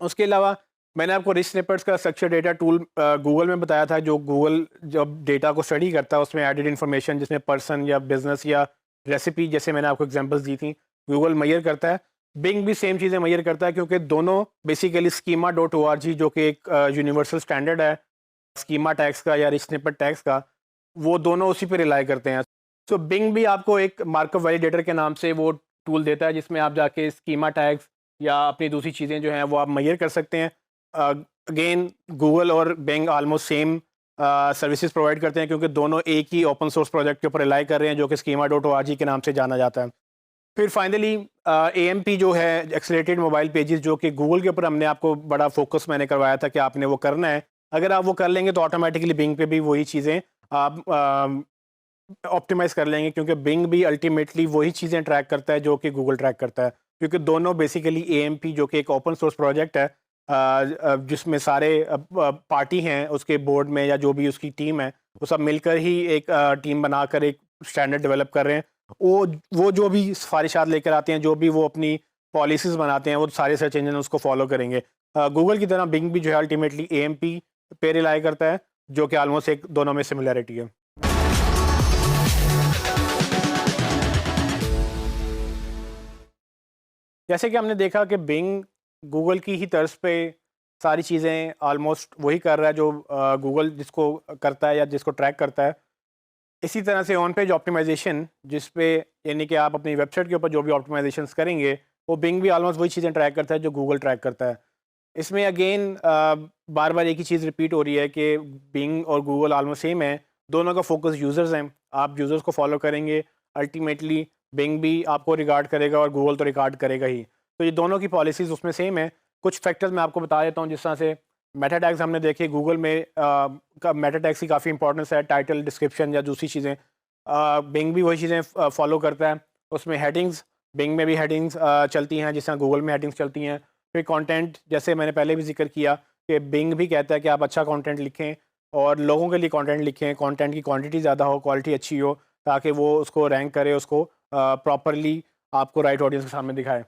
उसके अलावा मैंने आपको रिच स्निपेट्स का स्ट्रक्चर डेटा टूल गूगल में बताया था, जो गूगल जब डेटा को स्टडी करता है उसमें एडेड इन्फॉर्मेशन जिसमें पर्सन या बिजनेस या रेसिपी, जैसे मैंने आपको एग्जांपल्स दी थी, गूगल मैयर करता है। बिंग भी सेम चीज़ें मैयर करता है, क्योंकि दोनों basically schema dot O R G, जो कि एक यूनिवर्सल स्टैंडर्ड है स्कीमा टैग्स का या रिच स्निपेट टैग्स का, वो दोनों उसी पे रिलाई करते हैं। सो बिंग भी आपको एक मार्कअप वैलिडेटर के नाम से वो टूल देता है, जिसमें आप जाके स्कीमा टैग्स या अपनी दूसरी चीज़ें जो हैं वो आप मैयर कर सकते हैं। अगेन गूगल और Bing almost same services provide करते हैं, क्योंकि दोनों एक ही ओपन सोर्स प्रोजेक्ट के ऊपर रिलाई कर रहे हैं, जो कि schema dot O R G के नाम से जाना जाता है। फिर फाइनली एएमपी जो है, एक्सेलरेटेड मोबाइल पेजेस, जो कि गूगल के ऊपर हमने आपको बड़ा फोकस मैंने करवाया था कि आपने वो करना है। अगर आप वो कर लेंगे तो ऑटोमेटिकली बिंग पे भी वही चीज़ें आप ऑप्टिमाइज़ कर लेंगे, क्योंकि बिंग भी अल्टीमेटली वही चीज़ें ट्रैक करता है जो कि गूगल ट्रैक करता है। क्योंकि दोनों बेसिकली एएमपी, जो कि एक ओपन सोर्स प्रोजेक्ट है, जिसमें सारे पार्टी हैं उसके बोर्ड में या जो भी उसकी टीम है, वो सब मिलकर ही एक टीम बनाकर एक स्टैंडर्ड डेवलप कर रहे हैं। वो जो भी सिफारिशात लेकर आते हैं, जो भी वो अपनी पॉलिसीज़ बनाते हैं, वो सारे सर्च इंजन उसको फॉलो करेंगे। गूगल की तरह बिंग भी जो है अल्टीमेटली एएमपी पे रिलाई करता है, जो कि ऑलमोस्ट एक दोनों में सिमिलैरिटी है। जैसे कि हमने देखा कि बिंग गूगल की ही तर्ज पे सारी चीज़ें ऑलमोस्ट वही कर रहा है जो गूगल जिसको करता है या जिसको ट्रैक करता है। इसी तरह से ऑन पेज ऑप्टिमाइजेशन, जिस पे यानी कि आप अपनी वेबसाइट के ऊपर जो भी ऑप्टिमाइजेशंस करेंगे, वो बिंग भी ऑलमोस्ट वही चीज़ें ट्रैक करता है जो गूगल ट्रैक करता है। इसमें अगेन बार बार एक ही चीज़ रिपीट हो रही है कि बिंग और गूगल ऑलमोस्ट सेम है, दोनों का फोकस यूज़र्स हैं। आप यूज़र्स को फॉलो करेंगे, अल्टीमेटली बिंग भी आपको रिगार्ड करेगा और गूगल तो रिगार्ड करेगा ही। तो ये दोनों की पॉलिसीज़ उसमें सेम है। कुछ फैक्टर्स मैं आपको बता देता हूँ, जिस तरह से मेटा टैग्स हमने देखे गूगल में, का मेटा टैग्स की काफ़ी इंपॉर्टेंस है, टाइटल, डिस्क्रिप्शन या दूसरी चीज़ें। बिंग भी वही चीज़ें फॉलो करता है। उसमें हेडिंग्स, बिंग में भी हेडिंग्स चलती हैं, जिस तरह गूगल में हेडिंग्स चलती हैं। फिर कंटेंट, जैसे मैंने पहले भी जिक्र किया कि बिंग भी कहता है कि आप अच्छा कंटेंट लिखें और लोगों के लिए कंटेंट लिखें, कंटेंट की क्वांटिटी ज़्यादा हो, क्वालिटी अच्छी हो, ताकि वो उसको रैंक करे, उसको प्रॉपरली आपको राइट ऑडियंस के सामने दिखाए।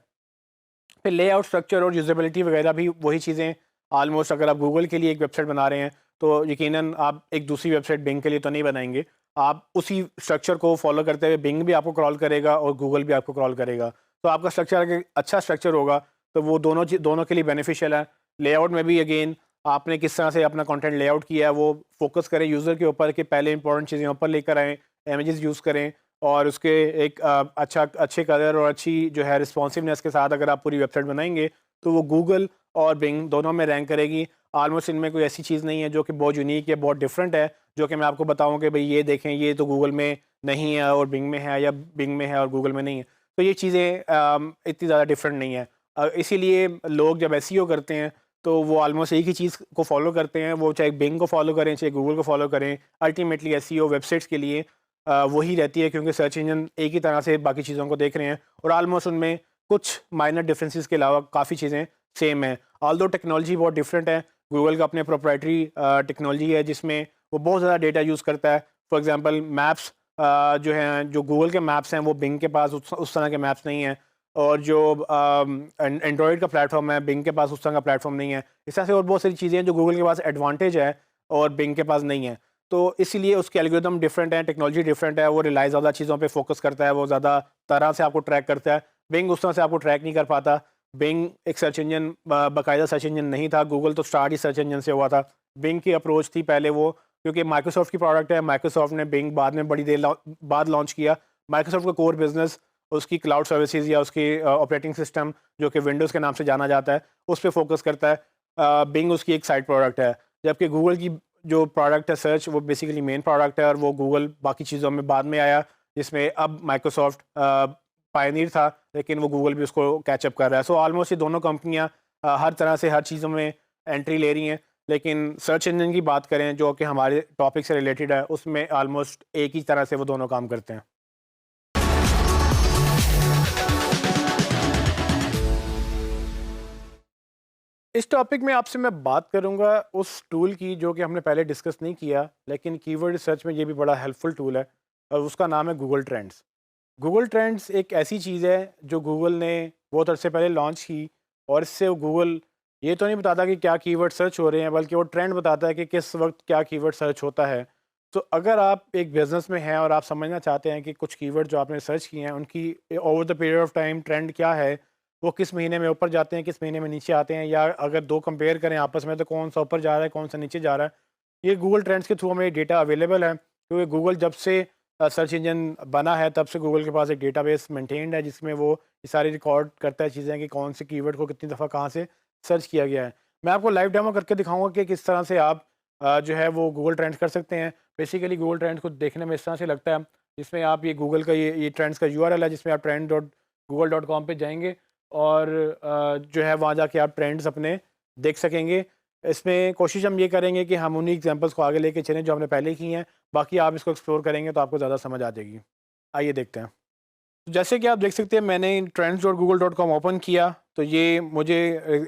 फिर लेआउट, स्ट्रक्चर और यूजेबिलिटी वगैरह भी वही चीज़ें ऑलमोस्ट। अगर आप गूगल के लिए एक वेबसाइट बना रहे हैं तो यकीनन आप एक दूसरी वेबसाइट बिंग के लिए तो नहीं बनाएंगे। आप उसी स्ट्रक्चर को फॉलो करते हुए बिंग भी आपको क्रॉल करेगा और गूगल भी आपको क्रॉल करेगा। तो आपका स्ट्रक्चर अगर अच्छा स्ट्रक्चर होगा तो वो दोनों के लिए बेनिफिशियल है। लेआउट में भी अगेन आपने किस तरह से अपना कंटेंट लेआउट किया है, वो फोकस करें यूज़र के ऊपर कि पहले इंपॉर्टेंट चीज़ें ऊपर लेकर आएँ, इमेजेस यूज़ करें और उसके एक अच्छे कलर और अच्छी जो है रिस्पॉन्सिवनेस के साथ अगर आप पूरी वेबसाइट बनाएंगे तो वो गूगल और बिंग दोनों में रैंक करेगी। ऑलमोस्ट इनमें कोई ऐसी चीज़ नहीं है जो कि बहुत यूनिक या बहुत डिफरेंट है, जो कि मैं आपको बताऊं कि भाई ये देखें, ये तो गूगल में नहीं है और बिंग में है, या बिंग में है और गूगल में नहीं है। तो ये चीज़ें इतनी ज़्यादा डिफरेंट नहीं है। इसीलिए लोग जब एसईओ करते हैं तो वो ऑलमोस्ट एक ही चीज़ को फॉलो करते हैं, वो चाहे बिंग को फॉलो करें चाहे गूगल को फॉलो करें। अल्टीमेटली एसईओ वेबसाइट्स के लिए वही रहती है, क्योंकि सर्च इंजन एक ही तरह से बाकी चीज़ों को देख रहे हैं और ऑलमोस्ट उनमें कुछ माइनर डिफरेंसेस के अलावा काफ़ी चीज़ें सेम है। ऑल्दो टेक्नोलॉजी बहुत डिफरेंट है। गूगल का अपने प्रोप्राइटरी टेक्नोलॉजी है जिसमें वो बहुत ज़्यादा डेटा यूज़ करता है। फॉर एग्जांपल मैप्स, जो हैं, जो गूगल के मैप्स हैं वो बिंग के पास उस तरह के मैप्स नहीं हैं, और जो एंड्रॉयड का प्लेटफॉर्म है बिंग के पास उस तरह का प्लेटफॉर्म नहीं है। इस तरह से और बहुत सारी चीज़ें हैं जो गूगल के पास एडवांटेज है और बिंग के पास नहीं है। तो इसीलिए उसके एल्गोरिदम डिफरेंट है, टेक्नोलॉजी डिफरेंट है, वो रिलाई ज़्यादा चीज़ों पे फोकस करता है, वो ज़्यादा तरह से आपको ट्रैक करता है। बिंग उस तरह से आपको ट्रैक नहीं कर पाता। बिंग एक सर्च इंजन, बाकायदा सर्च इंजन नहीं था, गूगल तो स्टार्ट ही सर्च इंजन से हुआ था। बिंग की अप्रोच थी पहले वो, क्योंकि माइक्रोसॉफ्ट की प्रोडक्ट है, माइक्रोसॉफ्ट ने बिंग बाद में बड़ी देर बाद लॉन्च किया। माइक्रोसॉफ्ट का कोर बिजनेस उसकी क्लाउड सर्विसेज या उसकी ऑपरेटिंग सिस्टम जो कि विंडोज़ के नाम से जाना जाता है, उस पर फोकस करता है। बिंग उसकी एक साइड प्रोडक्ट है, जबकि गूगल की जो प्रोडक्ट है सर्च, वो बेसिकली मेन प्रोडक्ट है और वो गूगल बाकी चीज़ों में बाद में आया, जिसमें अब माइक्रोसॉफ्ट पायनियर था, लेकिन वो गूगल भी उसको कैचअप कर रहा है। सो ऑलमोस्ट ये दोनों कंपनियां हर तरह से हर चीज़ों में एंट्री ले रही हैं, लेकिन सर्च इंजन की बात करें जो कि हमारे टॉपिक से रिलेटेड है, उसमें ऑलमोस्ट एक ही तरह से वो दोनों काम करते हैं। इस टॉपिक में आपसे मैं बात करूंगा उस टूल की जो कि हमने पहले डिस्कस नहीं किया, लेकिन कीवर्ड सर्च में ये भी बड़ा हेल्पफुल टूल है, और उसका नाम है गूगल ट्रेंड्स। गूगल ट्रेंड्स एक ऐसी चीज़ है जो गूगल ने बहुत अरसे पहले लॉन्च की, और इससे गूगल ये तो नहीं बताता कि क्या कीवर्ड सर्च हो रहे हैं, बल्कि वो ट्रेंड बताता है कि किस वक्त क्या कीवर्ड सर्च होता है। तो अगर आप एक बिज़नेस में हैं और आप समझना चाहते हैं कि कुछ कीवर्ड जो आपने सर्च किए हैं उनकी over the period of time trend क्या है, वो किस महीने में ऊपर जाते हैं, किस महीने में नीचे आते हैं, या अगर दो कंपेयर करें आपस में तो कौन सा ऊपर जा रहा है कौन सा नीचे जा रहा है, ये गूगल ट्रेंड्स के थ्रू हमें डेटा अवेलेबल है। क्योंकि गूगल जब से सर्च इंजन बना है तब से गूगल के पास एक डेटाबेस मेंटेन्ड है, जिसमें वो ये सारी रिकॉर्ड करता है चीज़ें कि कौन से कीवर्ड को कितनी दफ़ा कहाँ से सर्च किया गया है। मैं आपको लाइव डेमो करके दिखाऊंगा कि किस तरह से आप जो है वो गूगल ट्रेंड्स कर सकते हैं। बेसिकली गूगल ट्रेंड्स को देखने में इस तरह से लगता है, जिसमें आप ये गूगल का ये ट्रेंड्स का यूआरएल है, जिसमें आप trend.google.com पे जाएंगे और जो है वहाँ जाके आप ट्रेंड्स अपने देख सकेंगे। इसमें कोशिश हम ये करेंगे कि हम उन्हीं एग्जांपल्स को आगे लेके चलें जो हमने पहले की हैं, बाकी आप इसको एक्सप्लोर करेंगे तो आपको ज़्यादा समझ आ जाएगी। आइए देखते हैं। तो जैसे कि आप देख सकते हैं मैंने trends.google.com ओपन किया, तो ये मुझे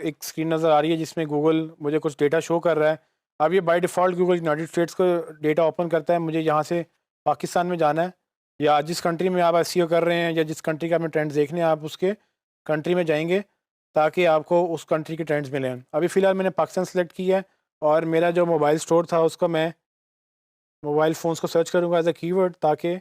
एक स्क्रीन नज़र आ रही है जिसमें गूगल मुझे कुछ डेटा शो कर रहा है। अब ये by default Google United states को डेटा ओपन करता है, मुझे यहाँ से पाकिस्तान में जाना है, या जिस कंट्री में आप एसईओ कर रहे हैं या जिस कंट्री का आपने ट्रेंड्स देखने हैं आप उसके कंट्री में जाएंगे ताकि आपको उस कंट्री के ट्रेंड्स मिलें। अभी फ़िलहाल मैंने पाकिस्तान सेलेक्ट किया है, और मेरा जो मोबाइल स्टोर था उसका मैं मोबाइल फ़ोन्स को सर्च करूँगा एज अ कीवर्ड, ताकि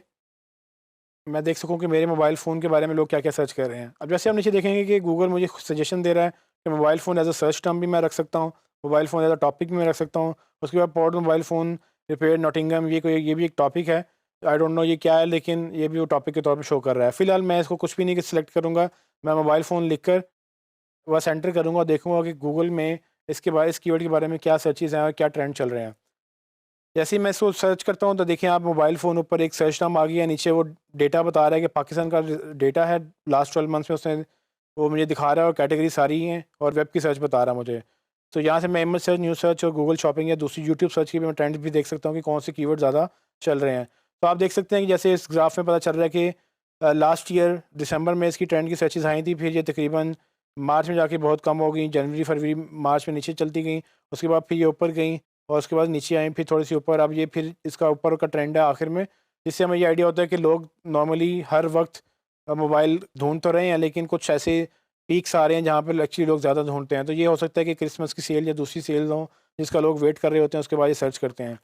मैं देख सकूँ कि मेरे मोबाइल फ़ोन के बारे में लोग क्या-क्या सर्च कर रहे हैं। अब जैसे आप नीचे देखेंगे कि गूगल मुझे सजेशन दे रहा है कि mobile phone as a search term भी मैं रख सकता हूँ, mobile phone as a topic भी मैं रख सकता हूँ। उसके बाद port mobile phone repair Nottingham, ये भी एक टॉपिक है। आई डोंट नो ये क्या है, लेकिन ये भी वो टॉपिक के तौर पे शो कर रहा है। फ़िलहाल मैं इसको कुछ भी नहीं सिलेक्ट करूँगा, मैं मोबाइल फ़ोन लिखकर बस एंटर करूँगा और देखूँगा कि गूगल में इस कीवर्ड के बारे में क्या सर्चेज़ हैं और क्या ट्रेंड चल रहे हैं। जैसे ही मैं इसको सर्च करता हूँ तो देखिए आप मोबाइल फ़ोन ऊपर एक सर्च टर्म आ गया, नीचे वो डेटा बता रहा है कि पाकिस्तान का डेटा है लास्ट 12 मंथ्स में, उसने वो मुझे दिखा रहा है और कैटेगरी सारी हैं और वेब की सर्च बता रहा है मुझे। तो यहाँ से मैं इमेज सर्च, न्यूज़ सर्च और गूगल शॉपिंग या दूसरी यूट्यूब सर्च की भी मैं ट्रेंड भी देख सकता हूँ कि कौन से कीवर्ड ज़्यादा चल रहे हैं। तो आप देख सकते हैं कि जैसे इस ग्राफ में पता चल रहा है कि लास्ट ईयर दिसंबर में इसकी ट्रेंड की सर्चेज़ आई थी, फिर ये तकरीबन मार्च में जाके बहुत कम हो गई, जनवरी फरवरी मार्च में नीचे चलती गई, उसके बाद फिर ये ऊपर गई और उसके बाद नीचे आई फिर थोड़ी सी ऊपर। अब ये फिर इसका ऊपर का ट्रेंड है आखिर में, जिससे हमें ये आइडिया होता है कि लोग नॉर्मली हर वक्त मोबाइल ढूंढ तो रहे हैं, लेकिन कुछ ऐसे पीक्स आ रहे हैं जहाँ पर एक्चुअली लोग ज़्यादा ढूंढते हैं। तो ये हो सकता है कि क्रिसमस की सेल या दूसरी सेल हो जिसका लोग वेट कर रहे होते हैं, उसके बाद ये सर्च करते हैं।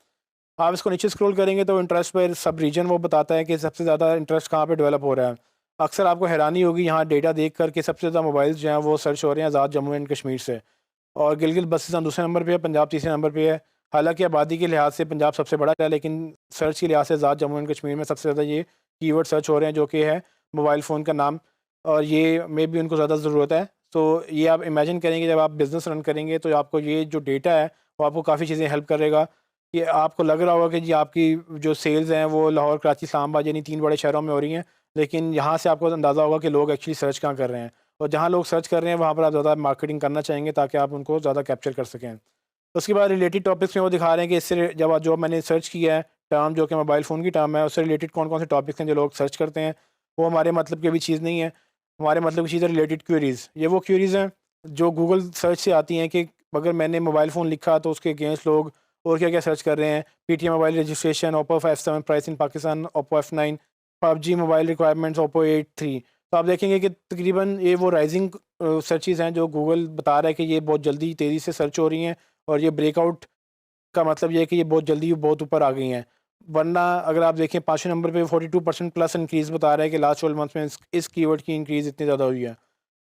आप इसको नीचे स्क्रॉल करेंगे तो इंटरेस्ट पर सब रीजन वो बताता है कि सबसे ज़्यादा इंटरेस्ट कहाँ पे डेवलप हो रहा है। अक्सर आपको हैरानी होगी यहाँ डेटा देख कर कि सबसे ज़्यादा मोबाइल्स जो हैं वो सर्च हो रहे हैं आज़ाद जम्मू एंड कश्मीर से, और गिलगित बल्तिस्तान दूसरे नंबर पे है, पंजाब तीसरे नंबर पे है। हालांकि आबादी के लिहाज से पंजाब सबसे बड़ा है, लेकिन सर्च के लिहाज से आज़ाद जम्मू एंड कश्मीर में सबसे ज़्यादा ये कीवर्ड सर्च हो रहे हैं, जो कि है मोबाइल फ़ोन का नाम, और ये में भी उनको ज़्यादा ज़रूरत है। तो ये आप इमेजिन करेंगे जब आप बिज़नेस रन करेंगे तो आपको ये जो डेटा है वो आपको काफ़ी चीज़ें हेल्प करेगा। कि आपको लग रहा होगा कि जी आपकी जो सेल्स हैं वो लाहौर, कराची, इस्लामाबाद यानी 3 बड़े शहरों में हो रही हैं, लेकिन यहाँ से आपको अंदाज़ा होगा कि लोग एक्चुअली सर्च कहाँ कर रहे हैं, और जहाँ लोग सर्च कर रहे हैं वहाँ पर आप ज़्यादा मार्केटिंग करना चाहेंगे ताकि आप उनको ज़्यादा कैप्चर कर सकें। उसके बाद रिलेटेड टॉपिक्स में वो दिखा रहे हैं कि इससे जब जो मैंने सर्च किया है टर्म जो कि मोबाइल फ़ोन की टर्म है, उससे रिलेटेड कौन कौन से टॉपिक्स हैं जो लोग सर्च करते हैं। वो हमारे मतलब की भी चीज़ नहीं है, हमारे मतलब की चीज़ है रिलेटेड क्वेरीज़। ये वो क्वेरीज़ हैं जो गूगल सर्च से आती हैं कि अगर मैंने मोबाइल फ़ोन लिखा तो उसके अगेंस्ट लोग और क्या क्या सर्च कर रहे हैं। PTM mobile registration, Oppo F7 price in Pakistan, Oppo F9, PUBG mobile requirements, Oppo 8 3। तो आप देखेंगे कि तकरीबन ये वो राइजिंग सर्चेज़ हैं जो गूगल बता रहा है कि ये बहुत जल्दी तेज़ी से सर्च हो रही हैं, और ये ब्रेकआउट का मतलब ये है कि ये बहुत जल्दी बहुत ऊपर आ गई हैं। वरना अगर आप देखें 5वें नंबर पे 42% प्लस इंक्रीज़ बता रहा है कि लास्ट 12 मंथ्स में इस कीवर्ड की इंक्रीज़ इतनी ज़्यादा हुई है।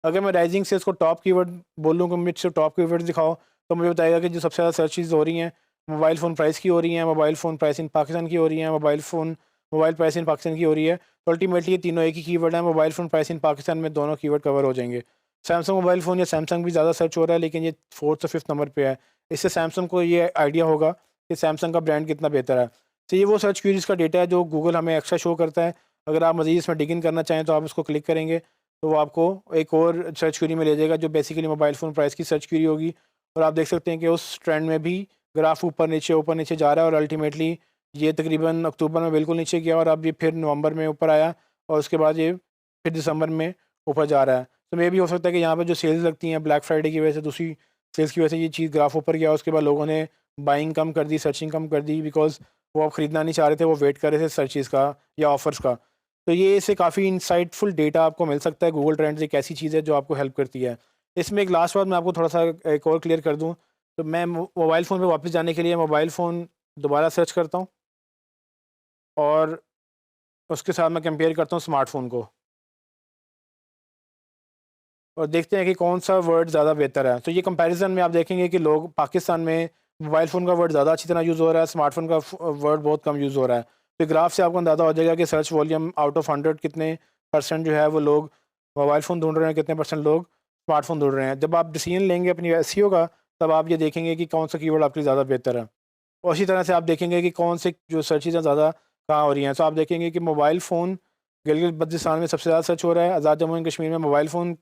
अगर मैं राइजिंग से इसको टॉप कीवर्ड बोलूँ कि मुझसे टॉप कीवर्ड दिखाओ, तो मुझे बताएगा कि जो सबसे ज़्यादा सर्चेज़ हो रही हैं मोबाइल फ़ोन प्राइस की हो रही हैं, mobile phone price in Pakistan की हो रही हैं, मोबाइल प्राइस इन पाकिस्तान की हो रही है। तो अल्टीमेटली ये तीनों एक ही कीवर्ड है, mobile phone price in Pakistan में दोनों कीवर्ड कवर हो जाएंगे। सैमसंग मोबाइल फ़ोन या सैमसंग भी ज़्यादा सर्च हो रहा है, लेकिन ये 4th और 5th नंबर पे है। इससे सैमसंग को ये आइडिया होगा कि सैमसंग का ब्रांड कितना बेहतर है। तो ये वो सर्च क्वेरीज़ का डेटा है जो गूगल हमें एक्स्ट्रा शो करता है। अगर आप मज़ीद इसमें डिग इन करना चाहें तो आप इसको क्लिक करेंगे तो वो आपको एक और सर्च क्वेरी में ले जाएगा जो बेसिकली मोबाइल फ़ोन प्राइस की सर्च क्वेरी होगी, और आप देख सकते हैं कि उस ट्रेंड में भी ग्राफ ऊपर नीचे जा रहा है, और अल्टीमेटली ये तकरीबन अक्टूबर में बिल्कुल नीचे गया और अब ये फिर नवंबर में ऊपर आया, और उसके बाद ये फिर दिसंबर में ऊपर जा रहा है। तो मे भी हो सकता है कि यहाँ पर जो सेल्स लगती हैं ब्लैक फ्राइडे की वजह से, दूसरी सेल्स की वजह से ये चीज़ ग्राफ ऊपर गया, उसके बाद लोगों ने बाइंग कम कर दी, सर्चिंग कम कर दी, बिकॉज वो अब ख़रीदना नहीं चाह रहे थे, वो वेट कर रहे थे सर्चिज़ का या ऑफ़र्स का। तो ये इससे काफ़ी इंसाइटफुल डेटा आपको मिल सकता है। गूगल ट्रेंड्स एक ऐसी चीज़ है जो आपको हेल्प करती है। इसमें एक लास्ट बात मैं आपको थोड़ा सा एक और क्लियर कर दूँ, तो मैं मोबाइल फ़ोन पे वापस जाने के लिए मोबाइल फ़ोन दोबारा सर्च करता हूँ, और उसके साथ मैं कंपेयर करता हूँ स्मार्टफ़ोन को, और देखते हैं कि कौन सा वर्ड ज़्यादा बेहतर है। तो ये कंपैरिज़न में आप देखेंगे कि लोग पाकिस्तान में मोबाइल फ़ोन का वर्ड ज़्यादा अच्छी तरह यूज़ हो रहा है, स्मार्टफ़ोन का वर्ड बहुत कम यूज़ हो रहा है। तो ग्राफ से आपको अंदाज़ा हो जाएगा कि सर्च वॉल्यूम आउट ऑफ 100 कितने परसेंट जो है वो लोग मोबाइल फ़ोन ढूंढ रहे हैं, कितने परसेंट लोग स्मार्टफ़ोन ढूंढ रहे हैं। जब आप डिसीजन लेंगे अपनी एसईओ का, तब आप ये देखेंगे कि कौन सा कीवर्ड आपके लिए ज़्यादा बेहतर है। और इसी तरह से आप देखेंगे कि कौन से जो सर्चेज़ हैं ज़्यादा कहाँ हो रही हैं। तो आप देखेंगे कि मोबाइल फ़ोन गिलगित बल्तिस्तान में सबसे ज़्यादा सर्च हो रहा है, आज़ाद जम्मू एंड कश्मीर में मोबाइल फ़ोन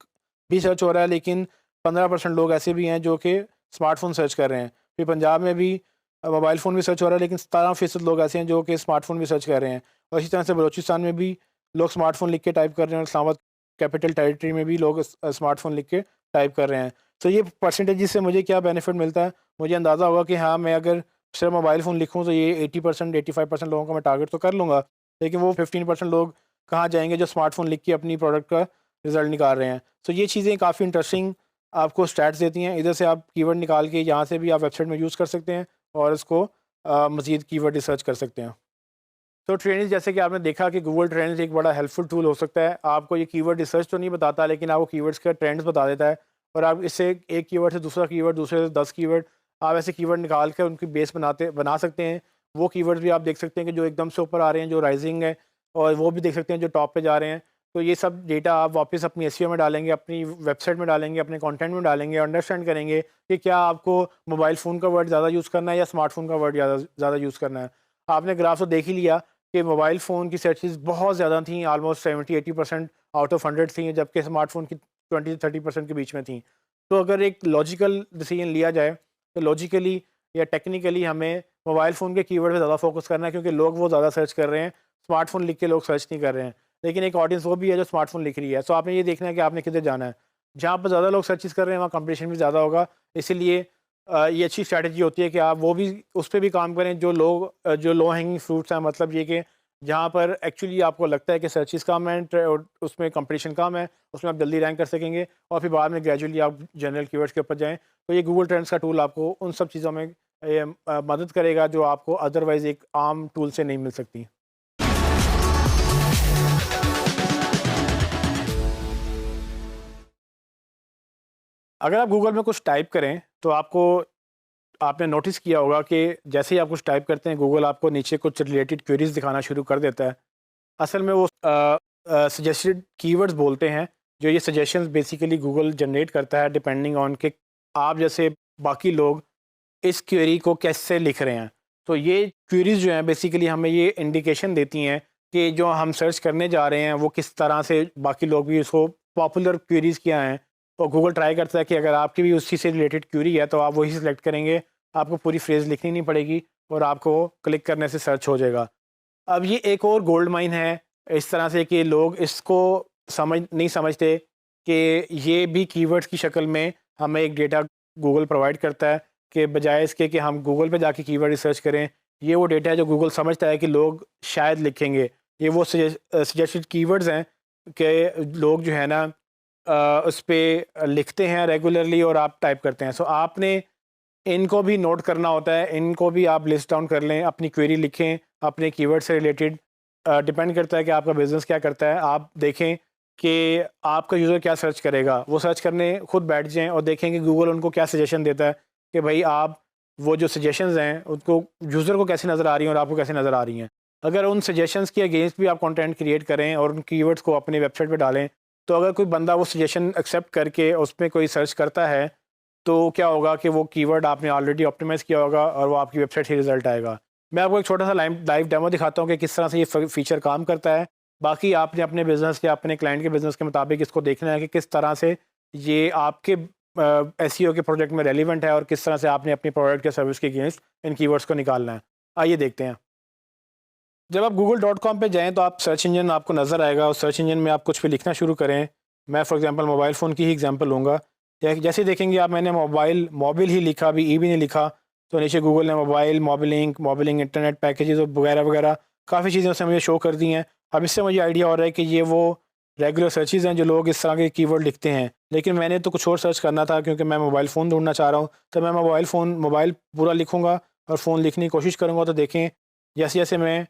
भी सर्च हो रहा है, लेकिन 15% लोग ऐसे भी हैं जो कि स्मार्टफ़ोन सर्च कर रहे हैं। फिर पंजाब में भी मोबाइल फ़ोन भी सर्च हो रहा है, लेकिन 17% लोग ऐसे हैं जो कि स्मार्टफ़ोन भी सर्च कर रहे हैं। और इसी तरह से बलूचिस्तान में भी लोग स्मार्टफ़ोन लिख के टाइप कर रहे हैं, और इस्लामाबाद कैपिटल टेरिटरी में भी लोग स्मार्टफ़ोन लिख के टाइप कर रहे हैं। तो ये परसेंटेज से मुझे क्या बेनिफिट मिलता है, मुझे अंदाज़ा होगा कि हाँ, मैं अगर सिर्फ मोबाइल फ़ोन लिखूँ तो ये 80% 85% लोगों का मैं टारगेट तो कर लूँगा, लेकिन वो 15% लोग कहाँ जाएँगे जो स्मार्टफ़ोन लिख के अपनी प्रोडक्ट का रिज़ल्ट निकाल रहे हैं। तो ये चीज़ें काफ़ी इंटरेस्टिंग आपको स्टैट्स देती हैं। इधर से आप कीवर्ड निकाल के यहाँ से भी आप वेबसाइट में यूज़ कर सकते हैं, और इसको मज़ीद कीवर्ड रिसर्च कर सकते हैं। तो ट्रेंड्स, जैसे कि आपने देखा कि गूगल ट्रेंड्स एक बड़ा हेल्पफुल टूल हो सकता है। आपको ये कीवर्ड रिसर्च तो नहीं बताता, लेकिन आपको कीवर्ड्स का ट्रेंड्स बता देता है, और आप इससे एक कीवर्ड से दूसरा कीवर्ड, दूसरे से 10 कीवर्ड, आप ऐसे कीवर्ड निकाल कर उनकी बेस बना सकते हैं। वो कीवर्ड्स भी आप देख सकते हैं कि जो एकदम से ऊपर आ रहे हैं, जो राइजिंग है, और वो भी देख सकते हैं जो टॉप पे जा रहे हैं। तो ये सब डेटा आप वापस अपनी एसईओ में डालेंगे, अपनी वेबसाइट में डालेंगे, अपने कंटेंट में डालेंगे, अंडरस्टैंड करेंगे कि क्या आपको मोबाइल फ़ोन का वर्ड ज़्यादा यूज़ करना है या स्मार्टफ़ोन का वर्ड ज़्यादा ज़्यादा यूज़ करना है। आपने ग्राफ तो देख ही लिया कि मोबाइल फ़ोन की सर्चेज़ बहुत ज़्यादा थी, ऑलमोस्ट 70-80% आउट ऑफ 100 थी, जबकि स्मार्टफ़ोन की 20 से 30% के बीच में थी। तो अगर एक लॉजिकल डिसीजन लिया जाए, तो लॉजिकली या टेक्निकली हमें मोबाइल फ़ोन के कीवर्ड पे ज़्यादा फ़ोकस करना है, क्योंकि लोग वो ज़्यादा सर्च कर रहे हैं, स्मार्टफ़ोन लिख के लोग सर्च नहीं कर रहे हैं। लेकिन एक ऑडियंस वो भी है जो स्मार्टफ़ोन लिख रही है, सो आपने ये देखना है कि आपने किधर जाना है। जहाँ पर ज़्यादा लोग सर्चेज़ कर रहे हैं, वहाँ कॉम्पिटिशन भी ज़्यादा होगा, इसीलिए ये अच्छी स्ट्रैटेजी होती है कि आप वो भी उस पे भी काम करें जो लोग जो लो हैंगिंग फ्रूट्स हैं, मतलब ये कि जहाँ पर एक्चुअली आपको लगता है कि सर्चेज़ कम हैं और उसमें कंपटीशन कम है, उसमें आप जल्दी रैंक कर सकेंगे, और फिर बाद में ग्रेजुअली आप जनरल कीवर्ड्स के ऊपर जाएँ। तो ये गूगल ट्रेंड्स का टूल आपको उन सब चीज़ों में मदद करेगा जो आपको अदरवाइज़ एक आम टूल से नहीं मिल सकती। अगर आप गूगल में कुछ टाइप करें, तो आपने नोटिस किया होगा कि जैसे ही आप कुछ टाइप करते हैं, गूगल आपको नीचे कुछ रिलेटेड क्वेरीज़ दिखाना शुरू कर देता है। असल में वो सजेस्टेड कीवर्ड्स बोलते हैं, जो ये सजेशंस बेसिकली गूगल जनरेट करता है डिपेंडिंग ऑन कि आप जैसे बाकी लोग इस क्वेरी को कैसे लिख रहे हैं। तो ये क्वेरीज़ जो हैं बेसिकली हमें ये इंडिकेशन देती हैं कि जो हम सर्च करने जा रहे हैं वो किस तरह से बाकी लोग भी उसको पॉपुलर क्वेरीज़ क्या हैं। तो गूगल ट्राई करता है कि अगर आपकी भी उसी से रिलेटेड क्वेरी है तो आप वही सिलेक्ट करेंगे, आपको पूरी फ्रेज़ लिखनी नहीं पड़ेगी, और आपको क्लिक करने से सर्च हो जाएगा। अब ये एक और गोल्ड माइन है, इस तरह से कि लोग इसको नहीं समझते कि ये भी कीवर्ड्स की शक्ल में हमें एक डेटा गूगल प्रोवाइड करता है, कि बजाय इसके कि हम गूगल पे जाके कीवर्ड रिसर्च करें, ये वो डेटा है जो गूगल समझता है कि लोग शायद लिखेंगे। ये वो सजेस्टेड कीवर्ड्स हैं कि लोग जो है ना उस पे लिखते हैं रेगुलरली, और आप टाइप करते हैं। सो आपने इनको भी नोट करना होता है, इनको भी आप लिस्ट डाउन कर लें, अपनी क्वेरी लिखें अपने कीवर्ड से रिलेटेड। डिपेंड करता है कि आपका बिज़नेस क्या करता है। आप देखें कि आपका यूज़र क्या सर्च करेगा, वो सर्च करने खुद बैठ जाएँ और देखें कि गूगल उनको क्या सजेशन देता है, कि भाई आप वो जो सजेशंस हैं उनको यूज़र को कैसी नज़र आ रही हैं और आपको कैसे नज़र आ रही हैं। अगर उन सजेशंस के अगेंस्ट भी आप कंटेंट क्रिएट करें और उन कीवर्ड्स को अपनी वेबसाइट पे डालें, तो अगर कोई बंदा वो सजेशन एक्सेप्ट करके उसमें कोई सर्च करता है, तो क्या होगा कि वो कीवर्ड आपने ऑलरेडी ऑप्टिमाइज़ किया होगा और वो आपकी वेबसाइट ही रिज़ल्ट आएगा। मैं आपको एक छोटा-सा लाइव डेमो दिखाता हूँ कि किस तरह से ये फ़ीचर काम करता है। बाकी आपने अपने बिज़नेस या अपने क्लाइंट के बिज़नेस के मुताबिक इसको देखना है कि किस तरह से ये आपके एसईओ के प्रोजेक्ट में रेलिवेंट है और किस तरह से आपने अपनी प्रोडक्ट या सर्विस के अगेंस्ट इन कीवर्ड्स को निकालना है। आइए देखते हैं। जब आप google.com पे जाएँ तो आप सर्च इंजन आपको नज़र आएगा और सर्च इंजन में आप कुछ भी लिखना शुरू करें। मैं फॉर एग्जांपल मोबाइल फ़ोन की ही एग्जांपल लूँगा। जैसे ही देखेंगे आप मैंने मोबिल ही लिखा, अभी ई भी नहीं लिखा, तो नीचे गूगल ने मोबाइल, मोबिलिंग इंटरनेट पैकेजेज़ और वगैरह-वगैरह काफ़ी चीज़ें उसने मुझे शो कर दी हैं। अब इससे मुझे आइडिया हो रहा है कि ये वो रेगुलर सर्चेज़ हैं जो लोग इस तरह के कीवर्ड लिखते हैं। लेकिन मैंने तो कुछ और सर्च करना था क्योंकि मैं मोबाइल फ़ोन ढूँढना चाह रहा हूँ, तो मैं मोबाइल पूरा लिखूँगा और फ़ोन लिखने की कोशिश करूँगा। तो देखें, जैसे-जैसे मैं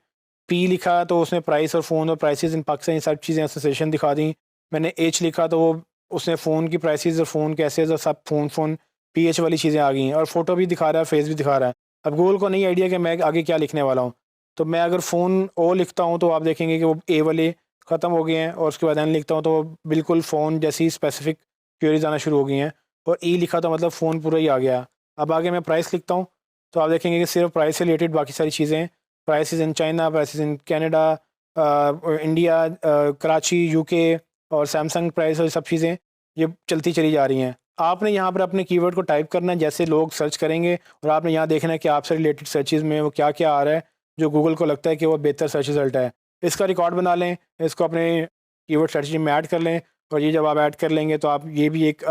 पी लिखा तो उसने प्राइस और फ़ोन और प्राइसेस इन पाकिस्तान, ये सब चीज़ें एसोसिएशन दिखा दी। मैंने एच लिखा तो वो उसने फ़ोन की प्राइसेस और फ़ोन कैसे और सब फ़ोन पीएच वाली चीज़ें आ गई हैं और फ़ोटो भी दिखा रहा है, फेस भी दिखा रहा है। अब गूगल को नहीं आइडिया कि मैं आगे क्या लिखने वाला हूँ। तो मैं अगर फ़ोन ओ लिखता हूँ तो आप देखेंगे कि वो ए वाले ख़त्म हो गए हैं और उसके बाद एन लिखता हूँ तो वो बिल्कुल फ़ोन जैसी स्पेसिफ़िक क्वेरीज़ आना शुरू हो गई हैं और ई लिखा तो मतलब फ़ोन पूरा ही आ गया। अब आगे मैं प्राइस लिखता हूँ तो आप देखेंगे कि सिर्फ प्राइस से रिलेटेड बाकी सारी चीज़ें, prices in China, prices in Canada, India, Karachi, UK और सैमसंग प्राइस और सब चीज़ें ये चलती चली जा रही हैं। आपने यहाँ पर अपने कीवर्ड को टाइप करना है जैसे लोग सर्च करेंगे और आपने यहाँ देखना है कि आपसे रिलेटेड सर्चेज़ में वो क्या-क्या आ रहा है, जो गूगल को लगता है कि वो बेहतर सर्च रिज़ल्ट है। इसका रिकॉर्ड बना लें, इसको अपने कीवर्ड स्ट्रैटेजी में ऐड कर लें और ये जब आप ऐड कर लेंगे तो आप ये भी एक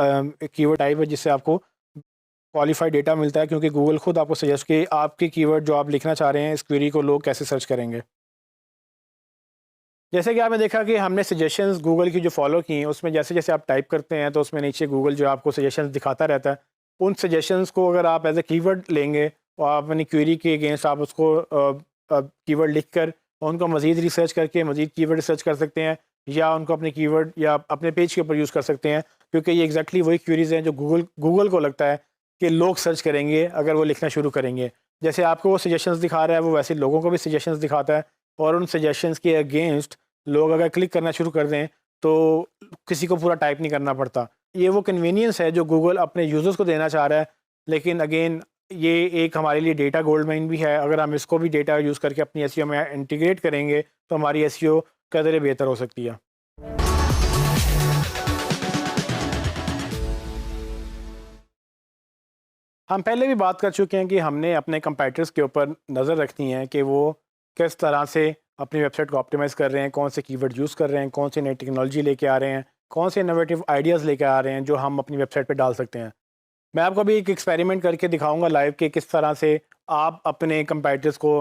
कीवर्ड टाइप है जिससे आपको क्वालिफाइड डेटा मिलता है, क्योंकि गूगल खुद आपको सजेस्ट कि आपके कीवर्ड जो आप लिखना चाह रहे हैं इस क्वेरी को लोग कैसे सर्च करेंगे। जैसे कि आपने देखा कि हमने सजेशंस गूगल की जो फॉलो की हैं उसमें जैसे-जैसे आप टाइप करते हैं तो उसमें नीचे गूगल जो आपको सजेशंस दिखाता रहता है। उन सजेशंस को अगर आप एज़ अ कीवर्ड लेंगे और आप अपनी क्वेरी के अगेंस्ट आप उसको कीवर्ड लिखकर और उनको मज़ीद रिसर्च करके मज़ीद कीवर्ड रिसर्च कर सकते हैं या उनको अपने कीवर्ड या अपने पेज के ऊपर यूज़ कर सकते हैं, क्योंकि ये एग्जैक्टली वही क्वेरीज़ हैं जो गूगल को लगता है कि लोग सर्च करेंगे अगर वो लिखना शुरू करेंगे। जैसे आपको वो सजेशंस दिखा रहा है वो वैसे लोगों को भी सजेशंस दिखाता है और उन सजेशंस के अगेंस्ट लोग अगर क्लिक करना शुरू कर दें तो किसी को पूरा टाइप नहीं करना पड़ता। ये वो कन्वीनियंस है जो गूगल अपने यूज़र्स को देना चाह रहा है, लेकिन अगेन ये एक हमारे लिए डेटा गोल्ड माइन भी है। अगर हम इसको भी डेटा यूज़ करके अपनी एसईओ में इंटीग्रेट करेंगे तो हमारी एसईओ कदर बेहतर हो सकती है। हम पहले भी बात कर चुके हैं कि हमने अपने कंपैटिटर्स के ऊपर नज़र रखनी है कि वो किस तरह से अपनी वेबसाइट को ऑप्टिमाइज़ कर रहे हैं, कौन से कीवर्ड यूज़ कर रहे हैं, कौन से नई टेक्नोलॉजी लेके आ रहे हैं, कौन से इनोवेटिव आइडियाज़ लेके आ रहे हैं जो हम अपनी वेबसाइट पे डाल सकते हैं। मैं आपको अभी एक एक्सपेरिमेंट करके दिखाऊंगा लाइव कि किस तरह से आप अपने कंपैटिटर्स को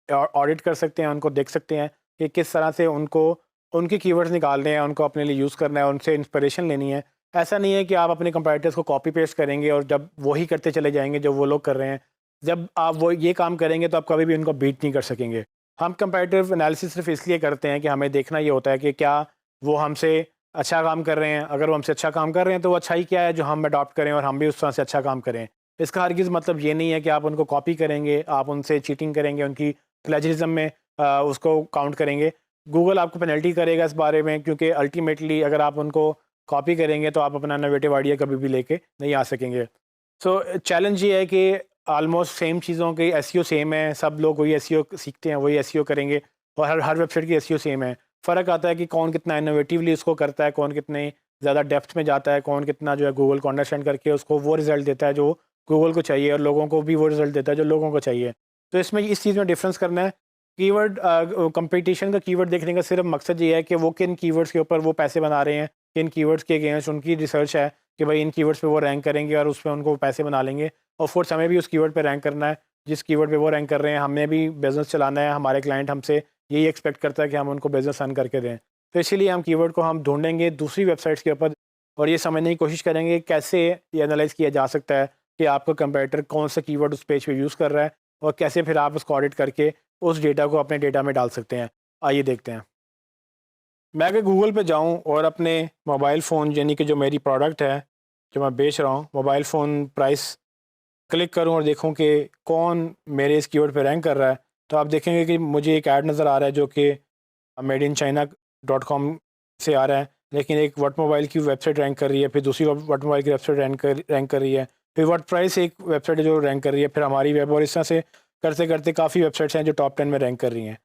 ऑडिट कर सकते हैं, उनको देख सकते हैं कि किस तरह से उनको उनके कीवर्ड्स निकालने हैं, उनको अपने लिए यूज़ करना है, उनसे इंस्पिरेशन लेनी है। ऐसा नहीं है कि आप अपने कंपैटिटर्स को कॉपी पेस्ट करेंगे और जब वही करते चले जाएंगे जो वो लोग कर रहे हैं। जब आप वो ये काम करेंगे तो आप कभी भी उनको बीट नहीं कर सकेंगे। हम कंपैरेटिव एनालिसिस सिर्फ इसलिए करते हैं कि हमें देखना ये होता है कि क्या वो हमसे अच्छा काम कर रहे हैं। अगर वो हमसे अच्छा काम कर रहे हैं तो वो अच्छाई क्या है जो हम अडॉप्ट करें और हम भी उस तरह से अच्छा काम करें। इसका हरगिज़ मतलब ये नहीं है कि आप उनको कॉपी करेंगे, आप उनसे चीटिंग करेंगे, उनकी प्लेजरिज्म में उसको काउंट करेंगे। गूगल आपको पेनल्टी करेगा इस बारे में, क्योंकि अल्टीमेटली अगर आप उनको कॉपी करेंगे तो आप अपना इनोवेटिव आइडिया कभी भी लेके नहीं आ सकेंगे। सो चैलेंज ये है कि ऑलमोस्ट सेम चीज़ों की एसईओ सेम है, सब लोग वही एसईओ सीखते हैं, वही एसईओ करेंगे और हर हर वेबसाइट की एसईओ सेम है। फ़र्क आता है कि कौन कितना इनोवेटिवली उसको करता है, कौन कितने ज़्यादा डेप्थ में जाता है, कौन कितना जो है गूगल को अंडरस्टैंड करके उसको वो रिज़ल्ट देता है जो गूगल को चाहिए और लोगों को भी वो रिज़ल्ट देता है जो लोगों को चाहिए। तो इसमें इस चीज़ में डिफरेंस करना है। कीवर्ड कंपटीशन का कीवर्ड देखने का सिर्फ मकसद ये है कि वो किन कीवर्ड्स के ऊपर वो पैसे बना रहे हैं, किन कीवर्ड्स के अगेंस्ट उनकी रिसर्च है कि भाई इन कीवर्ड्स पे वो रैंक करेंगे और उस पे उनको पैसे बना लेंगे। ऑफ कोर्स हमें भी उस कीवर्ड पे रैंक करना है, जिस कीवर्ड पे वो रैंक कर रहे हैं हमें भी बिज़नेस चलाना है, हमारे क्लाइंट हमसे यही एक्सपेक्ट करता है कि हम उनको बिज़नेस अर्न करके दें। तो इसीलिए हम कीवर्ड को हम ढूँढेंगे दूसरी वेबसाइट्स के ऊपर और ये समझने की कोशिश करेंगे कैसे ये एनालाइज़ किया जा सकता है कि आपका कंपैरेटर कौन सा कीवर्ड उस पेज पे यूज़ कर रहा है और कैसे फिर आप उसको ऑडिट करके उस डेटा को अपने डेटा में डाल सकते हैं। आइए देखते हैं। मैं अगर गूगल पे जाऊँ और अपने मोबाइल फ़ोन यानी कि जो मेरी प्रोडक्ट है, जो मैं बेच रहा हूँ, मोबाइल फ़ोन प्राइस क्लिक करूँ और देखूँ कि कौन मेरे इस कीवर्ड पे रैंक कर रहा है, तो आप देखेंगे कि मुझे एक ऐड नज़र आ रहा है जो कि मेड इन चाइना .com से आ रहा है। लेकिन एक वट मोबाइल की वेबसाइट रैंक कर रही है, फिर दूसरी वट मोबाइल की वेबसाइट रैंक कर रही है, फिर वट प्राइस एक वेबसाइट है जो रैंक कर रही है, फिर हमारी वेब और इस तरह से करते-करते काफ़ी वेबसाइट्स हैं जो टॉप 10 में रैंक कर रही हैं।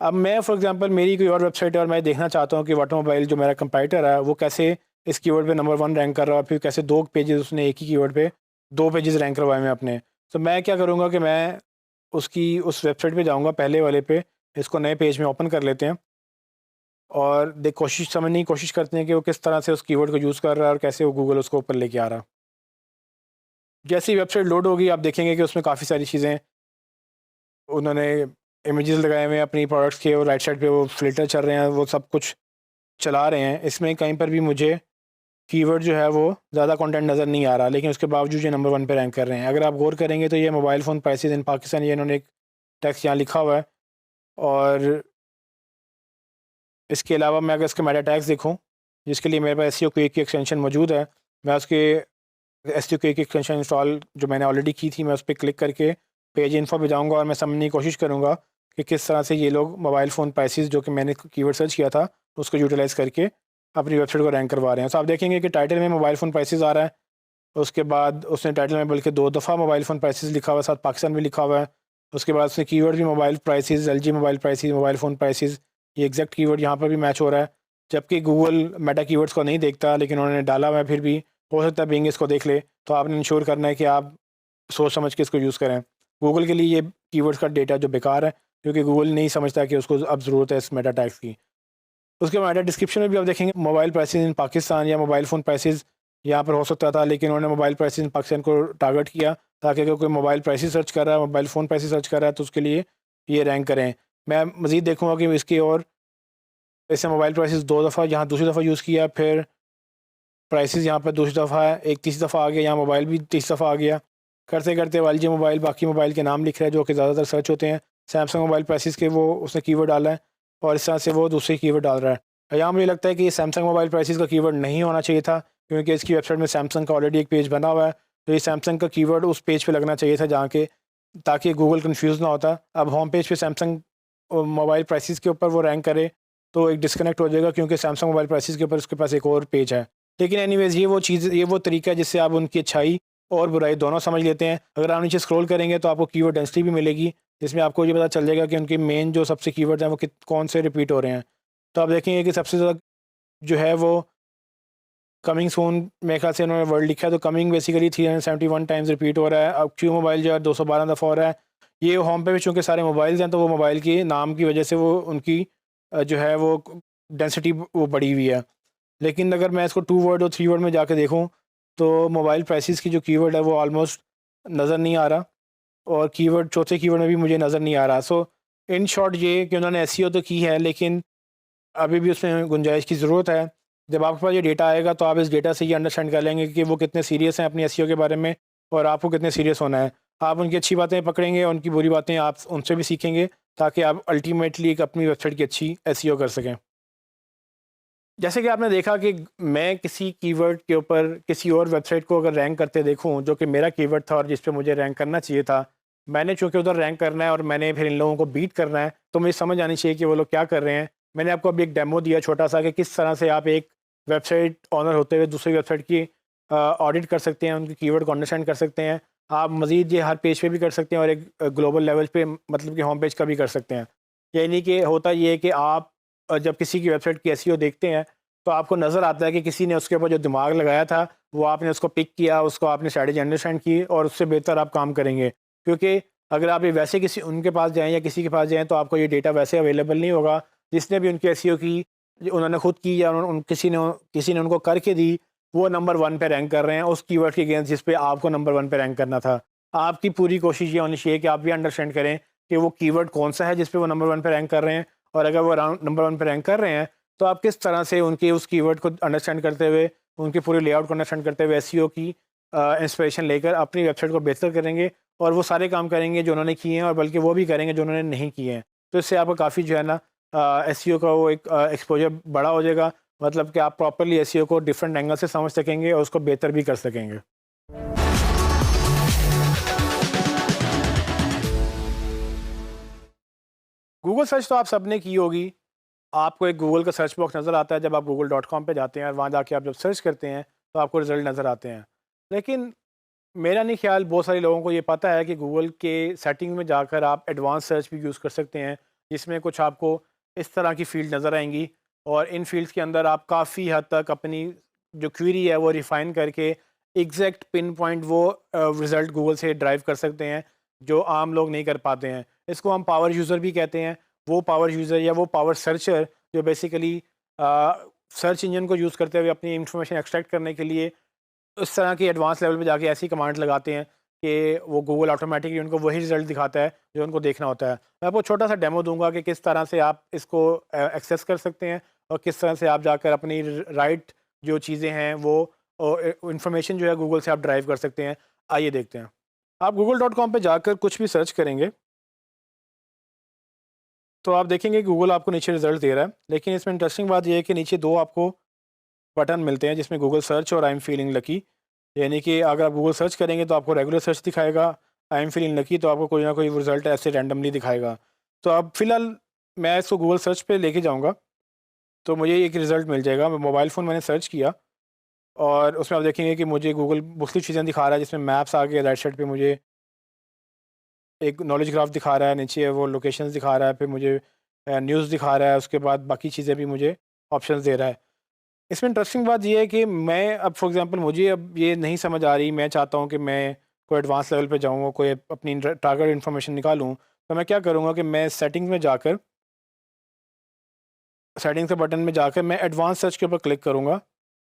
अब मैं फॉर एग्ज़ाम्पल मेरी कोई और वेबसाइट है और मैं देखना चाहता हूँ कि वट मोबाइल जो मेरा कंपैरेटर है वो कैसे इस कीवर्ड पे नंबर 1 रैंक कर रहा है, फिर कैसे 2 पेजेस उसने एक ही कीवर्ड पे 2 पेजेस रैंक करवाए मैं अपने। तो मैं क्या करूँगा कि मैं उसकी उस वेबसाइट पे जाऊँगा पहले वाले पे, इसको नए पेज में ओपन कर लेते हैं और कोशिश समझने की कोशिश करते हैं कि वो किस तरह से उस कीवर्ड को यूज़ कर रहा है और कैसे वो गूगल उसको ऊपर लेके आ रहा है। जैसे ही वेबसाइट लोड होगी आप देखेंगे कि उसमें काफ़ी सारी चीज़ें उन्होंने इमेजेस लगाए हुए हैं अपनी प्रोडक्ट्स के, और राइट साइड पे वो फ़िल्टर चल रहे हैं, वो सब कुछ चला रहे हैं। इसमें कहीं पर भी मुझे कीवर्ड जो है वो ज़्यादा कंटेंट नज़र नहीं आ रहा, लेकिन उसके बावजूद ये नंबर 1 पे रैंक कर रहे हैं। अगर आप गौर करेंगे तो ये mobile phone prices in Pakistan, ये इन्होंने एक टेक्स्ट यहाँ लिखा हुआ है। और इसके अलावा मैं अगर इसका मेटा टैग्स देखूँ, जिसके लिए मेरे पास एसईओ क्विक की एक्सटेंशन मौजूद है, मैं उसके एसईओ क्विक की एक्सटेंशन इंस्टॉल जो मैंने ऑलरेडी की थी, मैं उस पे क्लिक करके पेज इन्फो पे जाऊँगा और मैं समझने की कोशिश करूँगा कि किस तरह से ये लोग मोबाइल फ़ोन प्राइसेस जो कि मैंने कीवर्ड सर्च किया था, उसको यूटिलाइज़ करके अपनी वेबसाइट को रैंक करवा रहे हैं। तो आप देखेंगे कि टाइटल में मोबाइल फ़ोन प्राइसेस आ रहा है, उसके बाद उसने टाइटल में बल्कि 2 दफ़ा मोबाइल फ़ोन प्राइसेस लिखा हुआ है, साथ पाकिस्तान भी लिखा हुआ है। उसके बाद उसने कीवर्ड भी mobile prices, LG mobile prices, mobile phone prices, ये एग्जैक्ट कीवर्ड यहाँ पर भी मैच हो रहा है। जबकि गूगल मेटा कीवर्ड्स को नहीं देखता, लेकिन उन्होंने डाला हुआ है, फिर भी हो सकता है बिंग इसको देख ले। तो आपने इंश्योर करना है कि आप सोच समझ के इसको यूज़ करें। गूगल के लिए ये कीवर्ड्स का डेटा जो बेकार है, क्योंकि गूगल नहीं समझता कि उसको अब ज़रूरत है इस मेटा टैग्स की। उसके बाद डिस्क्रिप्शन में भी आप देखेंगे मोबाइल प्राइसेस इन पाकिस्तान या मोबाइल फ़ोन प्राइसेस यहाँ पर हो सकता था, लेकिन उन्होंने मोबाइल प्राइसेस इन पाकिस्तान को टारगेट किया, ताकि अगर कोई मोबाइल प्राइसेस सर्च कर रहा है, मोबाइल फ़ोन प्राइसेस सर्च कर रहा है, तो उसके लिए ये रैंक करें। मैं मज़ीद देखूँगा कि इसकी और ऐसे मोबाइल प्राइसेस 2 दफ़ा यहाँ दूसरी दफ़ा यूज़ किया, फिर प्राइसेस यहाँ पर दूसरी दफ़ा है, एक तीसरी दफ़ा आ गया, यहाँ मोबाइल भी तीसरी दफ़ा आ गया। करते करते एलजी मोबाइल बाकी मोबाइल के नाम लिख रहा है जो कि ज़्यादातर सर्च होते हैं। सैमसंग मोबाइल प्राइसेस के वो उसने कीवर्ड डाला है, और इस तरह से वो दूसरे कीवर्ड डाल रहा है। यहाँ मुझे लगता है कि सैमसंग मोबाइल प्राइसेस का कीवर्ड नहीं होना चाहिए था, क्योंकि इसकी वेबसाइट में सैमसंग का ऑलरेडी एक पेज बना हुआ है। तो ये सैमसंग का कीवर्ड उस पेज पे लगना चाहिए था जहाँ के, ताकि गूगल कन्फ्यूज़ ना होता। अब होम पेज पे सैमसंग मोबाइल प्राइसेस के ऊपर वो रैंक करे तो एक डिस्कनेक्ट हो जाएगा, क्योंकि सैमसंग मोबाइल प्राइसेस के ऊपर उसके पास एक और पेज है। लेकिन एनीवेज़ ये वो तरीका है जिससे आप उनकी अच्छाई और बुराई दोनों समझ लेते हैं। अगर आप नीचे स्क्रॉल करेंगे तो आपको कीवर्ड डेंसिटी भी मिलेगी, जिसमें आपको ये पता चल जाएगा कि उनके मेन जो सबसे कीवर्ड्स हैं वो कौन से रिपीट हो रहे हैं। तो आप देखेंगे कि सबसे ज़्यादा जो है वो कमिंग सून, मेरे ख्याल से उन्होंने वर्ड लिखा है, तो कमिंग बेसिकली 371 टाइम्स रिपीट हो रहा है। अब क्यू मोबाइल जो है 212 दफ़ा हो रहा है। ये होम पे भी चूँकि सारे मोबाइल्स हैं, तो वो मोबाइल के नाम की वजह से वो उनकी जो है वो डेंसिटी वो बढ़ी हुई है। लेकिन अगर मैं इसको 2 वर्ड और 3 वर्ड में जाके देखूँ, तो मोबाइल प्राइसेस की जो कीवर्ड है वो ऑलमोस्ट नज़र नहीं आ रहा, और कीवर्ड चौथे कीवर्ड में भी मुझे नज़र नहीं आ रहा। सो इन शॉर्ट ये कि उन्होंने एसईओ तो की है, लेकिन अभी भी उसमें गुंजाइश की ज़रूरत है। जब आपके पास ये डेटा आएगा तो आप इस डेटा से ये अंडरस्टैंड कर लेंगे कि वो कितने सीरियस हैं अपनी एसईओ के बारे में, और आपको कितने सीरियस होना है। आप उनकी अच्छी बातें पकड़ेंगे, उनकी बुरी बातें आप उनसे भी सीखेंगे, ताकि आप अल्टीमेटली एक अपनी वेबसाइट की अच्छी एसईओ कर सकें। जैसे कि आपने देखा कि मैं किसी कीवर्ड के ऊपर किसी और वेबसाइट को अगर रैंक करते देखूं जो कि मेरा कीवर्ड था और जिस पे मुझे रैंक करना चाहिए था, मैंने चूंकि उधर रैंक करना है और मैंने फिर इन लोगों को बीट करना है, तो मुझे समझ आनी चाहिए कि वो लोग क्या कर रहे हैं। मैंने आपको अभी एक डेमो दिया छोटा सा कि किस तरह से आप एक वेबसाइट ऑनर होते हुए दूसरी वेबसाइट की ऑडिट कर सकते हैं, उनके कीवर्ड को अंडरस्टैंड कर सकते हैं। आप मज़ीद ये हर पेज पे भी कर सकते हैं, और एक ग्लोबल लेवल पे मतलब कि होम पेज का भी कर सकते हैं। यानी कि होता ये है कि आप जब किसी की वेबसाइट की एसईओ देखते हैं, तो आपको नज़र आता है कि किसी ने उसके ऊपर जो दिमाग लगाया था, वो आपने उसको पिक किया, उसको आपने स्ट्रैटेजी अंडरस्टैंड की, और उससे बेहतर आप काम करेंगे। क्योंकि अगर आप ये वैसे किसी उनके पास जाएँ या किसी के पास जाएँ, तो आपको ये डेटा वैसे अवेलेबल नहीं होगा, जिसने भी उनकी एसईओ की, उन्होंने खुद की या किसी ने उनको करके दी, वो नंबर 1 पे रैंक कर रहे हैं उस कीवर्ड के अगेंस्ट जिस पे आपको नंबर 1 पे रैंक करना था। आपकी पूरी कोशिश ये होनी चाहिए कि आप ये अंडरस्टैंड करें कि वो कीवर्ड कौन-सा है जिस पे वो नंबर 1 पे रैंक कर रहे हैं, और अगर वो नंबर 1 पे रैंक कर रहे हैं, तो आप किस तरह से उनके उस कीवर्ड को अंडरस्टैंड करते हुए, उनके पूरे लेआउट को अंडरस्टैंड करते हुए एसईओ की इंस्पिरेशन लेकर अपनी वेबसाइट को बेहतर करेंगे, और वो सारे काम करेंगे जो उन्होंने किए हैं, और बल्कि वो भी करेंगे जो उन्होंने नहीं किए हैं। तो इससे आपको काफ़ी जो है ना एसईओ का वो एक एक्सपोज़र बड़ा हो जाएगा, मतलब कि आप प्रॉपर्ली एसईओ को डिफरेंट एंगल से समझ सकेंगे और उसको बेहतर भी कर सकेंगे। गूगल सर्च तो आप सबने की होगी। आपको एक गूगल का सर्च बॉक्स नज़र आता है जब आप google.com पे जाते हैं, और वहाँ जाके आप जब सर्च करते हैं तो आपको रिज़ल्ट नज़र आते हैं। लेकिन मेरा नहीं ख्याल बहुत सारे लोगों को ये पता है कि गूगल के सेटिंग में जाकर आप एडवांस सर्च भी यूज़ कर सकते हैं, जिसमें कुछ आपको इस तरह की फ़ील्ड नज़र आएँगी, और इन फ़ील्ड्स के अंदर आप काफ़ी हद तक अपनी जो क्वेरी है वो रिफ़ाइन करके एग्जैक्ट पिन पॉइंट वो रिज़ल्ट गूगल से ड्राइव कर सकते हैं जो आम लोग नहीं कर पाते हैं। इसको हम पावर यूज़र भी कहते हैं। वो पावर यूज़र या वो पावर सर्चर जो बेसिकली सर्च इंजन को यूज़ करते हुए अपनी इंफॉर्मेशन एक्सट्रैक्ट करने के लिए उस तरह के एडवांस लेवल पे जाके ऐसी कमांड लगाते हैं कि वो गूगल ऑटोमेटिकली उनको वही रिज़ल्ट दिखाता है जो उनको देखना होता है। मैं आपको छोटा सा डेमो दूँगा कि किस तरह से आप इसको एक्सेस कर सकते हैं और किस तरह से आप जाकर अपनी राइट जो चीज़ें हैं वो इंफॉर्मेशन जो है गूगल से आप ड्राइव कर सकते हैं। आइए देखते हैं। आप google.com पे जाकर कुछ भी सर्च करेंगे तो आप देखेंगे गूगल आपको नीचे रिज़ल्ट दे रहा है। लेकिन इसमें इंटरेस्टिंग बात ये है कि नीचे 2 आपको बटन मिलते हैं जिसमें गूगल सर्च और आई एम फीलिंग लकी। यानी कि अगर आप गूगल सर्च करेंगे तो आपको रेगुलर सर्च दिखाएगा, आई एम फीलिंग लकी तो आपको कोई ना कोई रिज़ल्ट ऐसे रैंडमली दिखाएगा। तो अब फ़िलहाल मैं इसको गूगल सर्च पे लेके जाऊँगा, तो मुझे एक रिज़ल्ट मिल जाएगा। मोबाइल फ़ोन मैंने सर्च किया और उसमें आप देखेंगे कि मुझे गूगल मुख्तलिफ़ चीज़ें दिखा रहा है जिसमें मैप्स आ गया, राइट साइड पे मुझे एक नॉलेज ग्राफ दिखा रहा है, नीचे वो लोकेशंस दिखा रहा है, फिर मुझे न्यूज़ दिखा रहा है, उसके बाद बाकी चीज़ें भी मुझे ऑप्शंस दे रहा है। इसमें इंटरेस्टिंग बात ये है कि मैं अब फॉर एग्ज़ाम्पल मुझे अब ये नहीं समझ आ रही, मैं चाहता हूँ कि मैं कोई एडवांस लेवल पे जाऊँ, कोई अपनी टारगेट इन्फॉर्मेशन निकालूँ, तो मैं क्या करूँगा कि मैं सेटिंग्स में जाकर सेटिंग्स के बटन में जाकर मैं एडवांस सर्च के ऊपर क्लिक करूँगा,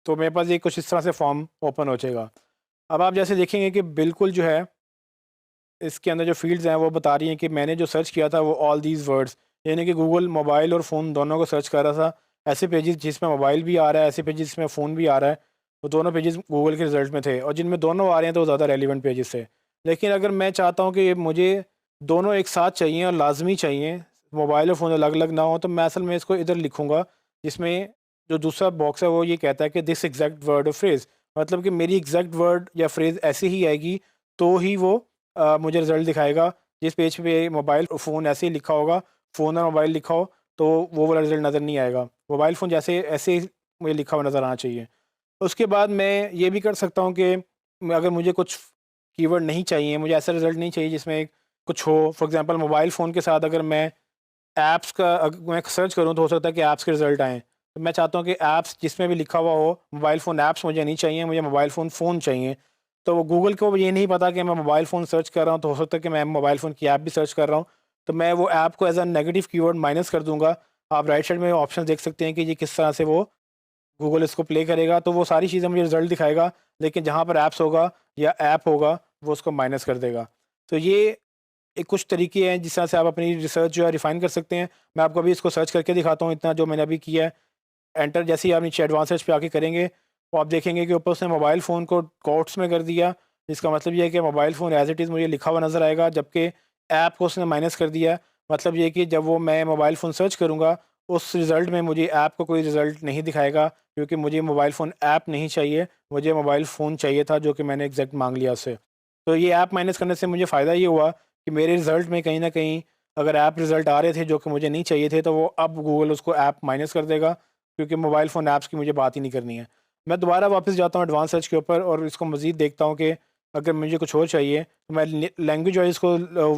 तो मेरे पास ये कुछ इस तरह से फॉर्म ओपन हो जाएगा। अब आप जैसे देखेंगे कि बिल्कुल जो है इसके अंदर जो फ़ील्ड्स हैं वो बता रही हैं कि मैंने जो सर्च किया था वो ऑल दीज़ वर्ड्स, यानी कि गूगल मोबाइल और फ़ोन दोनों को सर्च कर रहा था। ऐसे पेजेस जिसमें मोबाइल भी आ रहा है, ऐसे पेजेस जिसमें फ़ोन भी आ रहा है, वो दोनों पेजेस गूगल के रिज़ल्ट में थे और जिनमें दोनों आ रहे हैं तो वो ज़्यादा रेलिवेंट पेजेस थे। लेकिन अगर मैं चाहता हूँ कि मुझे दोनों एक साथ चाहिए और लाज़मी चाहिए, मोबाइल और फ़ोन अलग-अलग ना हो, तो मैं असल में इसको इधर लिखूँगा जिसमें जो दूसरा बॉक्स है वो ये कहता है कि दिस एग्ज़ैक्ट वर्ड और फ्रेज़, मतलब कि मेरी एग्ज़ैक्ट वर्ड या फ्रेज़ ऐसे ही आएगी तो ही वो मुझे रिज़ल्ट दिखाएगा। जिस पेज पे मोबाइल फ़ोन ऐसे ही लिखा होगा, फ़ोन और मोबाइल लिखा हो, तो वो वाला रिज़ल्ट नज़र नहीं आएगा। मोबाइल फ़ोन जैसे ऐसे ही मुझे लिखा हुआ नज़र आना चाहिए। उसके बाद मैं ये भी कर सकता हूँ कि अगर मुझे कुछ कीवर्ड नहीं चाहिए, मुझे ऐसा रिज़ल्ट नहीं चाहिए जिसमें कुछ हो, फॉर एग्ज़ाम्पल मोबाइल फ़ोन के साथ अगर मैं ऐप्स का मैं सर्च करूँ तो हो सकता है कि ऐप्स के रिज़ल्ट आएँ। तो मैं चाहता हूँ कि ऐप्स जिसमें भी लिखा हुआ हो, मोबाइल फ़ोन ऐप्स मुझे नहीं चाहिए, मुझे मोबाइल फ़ोन चाहिए। तो वो गूगल को ये नहीं पता कि मैं मोबाइल फ़ोन सर्च कर रहा हूँ, तो हो सकता है कि मैं मोबाइल फ़ोन की ऐप भी सर्च कर रहा हूँ। तो मैं वो ऐप को as a negative keyword minus कर दूँगा। आप राइट साइड में ऑप्शन देख सकते हैं कि ये किस तरह से वो गूगल इसको प्ले करेगा, तो वो सारी चीज़ें मुझे रिज़ल्ट दिखाएगा, लेकिन जहाँ पर ऐप्स होगा या ऐप होगा, वो उसको माइनस कर देगा। तो ये एक कुछ तरीके हैं जिस तरह से आप अपनी रिसर्च जो है रिफ़ाइन कर सकते हैं। मैं आपको अभी इसको सर्च करके दिखाता हूँ, इतना जो मैंने अभी किया है। एंटर जैसे ही आप नीचे एडवांस सर्च पे आके करेंगे, तो आप देखेंगे कि ऊपर उसने मोबाइल फ़ोन को कोट्स में कर दिया, जिसका मतलब ये है कि mobile phone as it is मुझे लिखा हुआ नज़र आएगा, जबकि ऐप को उसने माइनस कर दिया। मतलब ये कि जब वो मैं मोबाइल फ़ोन सर्च करूँगा, उस रिज़ल्ट में मुझे ऐप का कोई रिज़ल्ट नहीं दिखाएगा, क्योंकि मुझे मोबाइल फ़ोन ऐप नहीं चाहिए, मुझे मोबाइल फ़ोन चाहिए था, जो कि मैंने एग्ज़ैक्ट माँग लिया उससे। तो ये ऐप माइनस करने से मुझे फ़ायदा ये हुआ कि मेरे रिज़ल्ट में कहीं न कहीं अगर ऐप रिज़ल्ट आ रहे थे, जो कि मुझे नहीं चाहिए थे, तो वो अब गूगल उसको ऐप माइनस कर देगा, क्योंकि मोबाइल फ़ोन ऐप्स की मुझे बात ही नहीं करनी है। मैं दोबारा वापस जाता हूँ एडवांस सर्च के ऊपर और इसको मज़ीद देखता हूँ कि अगर मुझे कुछ और चाहिए तो मैं लैंग्वेज वाइज़ को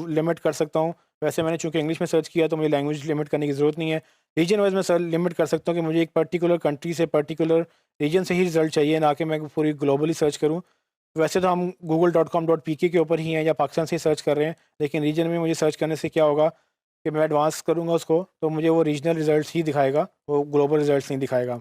लिमिट कर सकता हूँ। वैसे मैंने चूँकि इंग्लिश में सर्च किया तो मुझे लैंग्वेज लिमिट करने की ज़रूरत नहीं है। रीजन वाइज़ मैं सर लिमिट कर सकता हूँ कि मुझे एक पर्टिकुलर कंट्री से पर्टिकुलर रीजन से ही रिज़ल्ट चाहिए, ना कि मैं पूरी ग्लोबली सर्च करूँ। वैसे तो हम google.com.pk के ऊपर ही हैं या पाकिस्तान से ही सर्च कर रहे हैं, लेकिन रीजन में मुझे सर्च करने से क्या होगा कि मैं एडवांस करूँगा उसको तो मुझे वो रीजनल रिज़ल्ट्स ही दिखाएगा, वो ग्लोबल रिज़ल्ट्स नहीं दिखाएगा।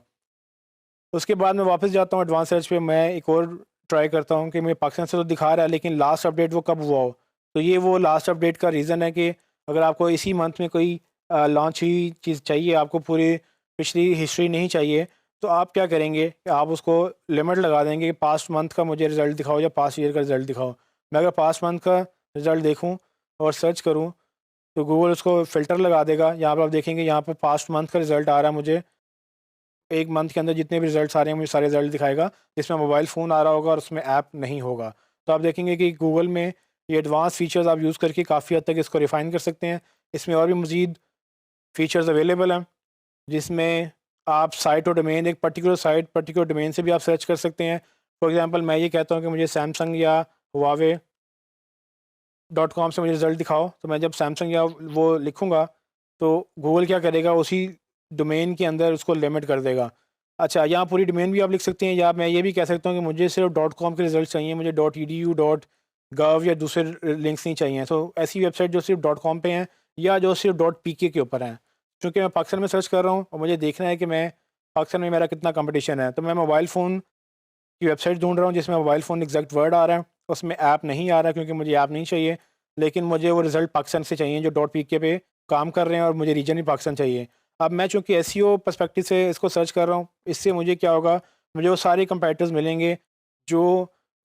उसके बाद मैं वापस जाता हूँ एडवांस सर्च पे, मैं एक और ट्राई करता हूँ कि मैं पाकिस्तान से तो दिखा रहा है लेकिन लास्ट अपडेट वो कब हुआ हो। तो ये वो लास्ट अपडेट का रीज़न है कि अगर आपको इसी मंथ में कोई लॉन्च हुई चीज़ चाहिए, आपको पूरी पिछली हिस्ट्री नहीं चाहिए, तो आप क्या करेंगे कि आप उसको लिमिट लगा देंगे कि पास्ट मंथ का मुझे रिज़ल्ट दिखाओ या पास्ट ईयर का रिज़ल्ट दिखाओ। मैं अगर पास्ट मंथ का रिज़ल्ट देखूँ और सर्च करूँ तो गूगल उसको फ़िल्टर लगा देगा। यहाँ पर आप देखेंगे, यहाँ पर पास्ट मंथ का रिज़ल्ट आ रहा है मुझे। 1 मंथ के अंदर जितने भी रिज़ल्ट्स आ रहे हैं, मुझे सारे रिज़ल्ट दिखाएगा, जिसमें मोबाइल फ़ोन आ रहा होगा और उसमें ऐप नहीं होगा। तो आप देखेंगे कि गूगल में ये एडवांस फ़ीचर्स आप यूज़ करके काफ़ी हद तक इसको रिफ़ाइन कर सकते हैं। इसमें और भी मज़ीद फ़ीचर्स अवेलेबल हैं, जिसमें आप साइट और डोमेन, एक पर्टिकुलर साइट, पर्टिकुलर डोमेन से भी आप सर्च कर सकते हैं। फॉर एग्ज़ाम्पल मैं ये कहता हूँ कि मुझे सैमसंग या हुआवे डॉट कॉम से मुझे रिज़ल्ट दिखाओ, तो मैं जब सैमसंग या वो लिखूँगा, तो गूगल क्या करेगा, उसी डोमेन के अंदर उसको लिमिट कर देगा। अच्छा, यहाँ पूरी डोमेन भी आप लिख सकते हैं, या मैं ये भी कह सकता हूँ कि मुझे सिर्फ डॉट कॉम के रिजल्ट चाहिए, मुझे डॉट edu डॉट गव या दूसरे लिंक्स नहीं चाहिए। सो ऐसी वेबसाइट जो सिर्फ डॉट कॉम पे हैं या जो सिर्फ डॉट pk के ऊपर हैं। क्योंकि मैं पाकिस्तान में सर्च कर रहा हूँ और मुझे देखना है कि मैं पाकिस्तान में मेरा कितना कंपटीशन है, तो मैं मोबाइल फ़ोन की वेबसाइट ढूंढ रहा हूँ जिसमें मोबाइल फ़ोन एग्जैक्ट वर्ड आ रहा है, उसमें ऐप नहीं आ रहा क्योंकि मुझे ऐप नहीं चाहिए, लेकिन मुझे वो रिज़ल्ट पाकिस्तान से चाहिए जो डॉट पी पे काम कर रहे हैं और मुझे रीजन भी पाकिस्तान चाहिए। अब मैं चूँकि एसईओ पर्सपेक्टिव से इसको सर्च कर रहा हूँ, इससे मुझे क्या होगा, मुझे वो सारे कंपैरेटर्स मिलेंगे जो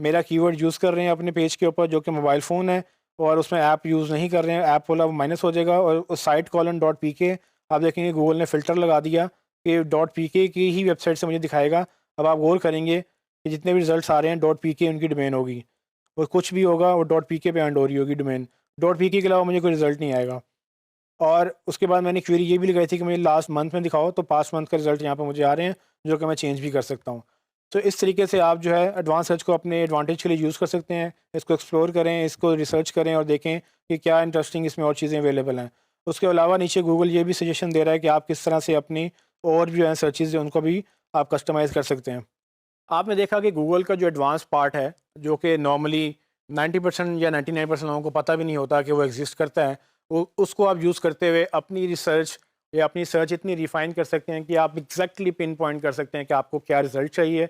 मेरा कीवर्ड यूज़ कर रहे हैं अपने पेज के ऊपर, जो कि मोबाइल फ़ोन है और उसमें ऐप यूज़ नहीं कर रहे हैं, ऐप वाला माइनस हो जाएगा और उस साइट कॉलन डॉट पी के आप देखेंगे गूगल ने फ़िल्टर लगा दिया कि डॉट पी के की ही वेबसाइट से मुझे दिखाएगा। अब आप गौर करेंगे कि जितने भी रिजल्ट्स आ रहे हैं डॉट पी के उनकी डोमेन होगी और कुछ भी होगा वो डॉट पी के पे एंड हो रही होगी डोमेन। डॉट पी के अलावा मुझे कोई रिजल्ट नहीं आएगा। और उसके बाद मैंने क्वेरी ये भी लगाई थी कि मुझे लास्ट मंथ में दिखाओ, तो पास्ट मंथ का रिजल्ट यहाँ पे मुझे आ रहे हैं जो कि मैं चेंज भी कर सकता हूँ। तो इस तरीके से आप जो है एडवांस सर्च को अपने एडवांटेज के लिए यूज़ कर सकते हैं। इसको एक्सप्लोर करें, इसको रिसर्च करें और देखें कि क्या इंटरेस्टिंग इसमें और चीज़ें अवेलेबल हैं। उसके अलावा नीचे गूगल ये भी सजेशन दे रहा है कि आप किस तरह से अपनी और भी जो है सर्चेज़ हैं उनको भी आप कस्टमाइज़ कर सकते हैं। आपने देखा कि गूगल का जो एडवांस पार्ट है, जो कि नॉर्मली 90% या 99% लोगों को पता भी नहीं होता कि वो एग्जिस्ट करता है, वो उसको आप यूज़ करते हुए अपनी रिसर्च या अपनी सर्च इतनी रिफ़ाइन कर सकते हैं कि आप एग्जैक्टली पिन पॉइंट कर सकते हैं कि आपको क्या रिज़ल्ट चाहिए।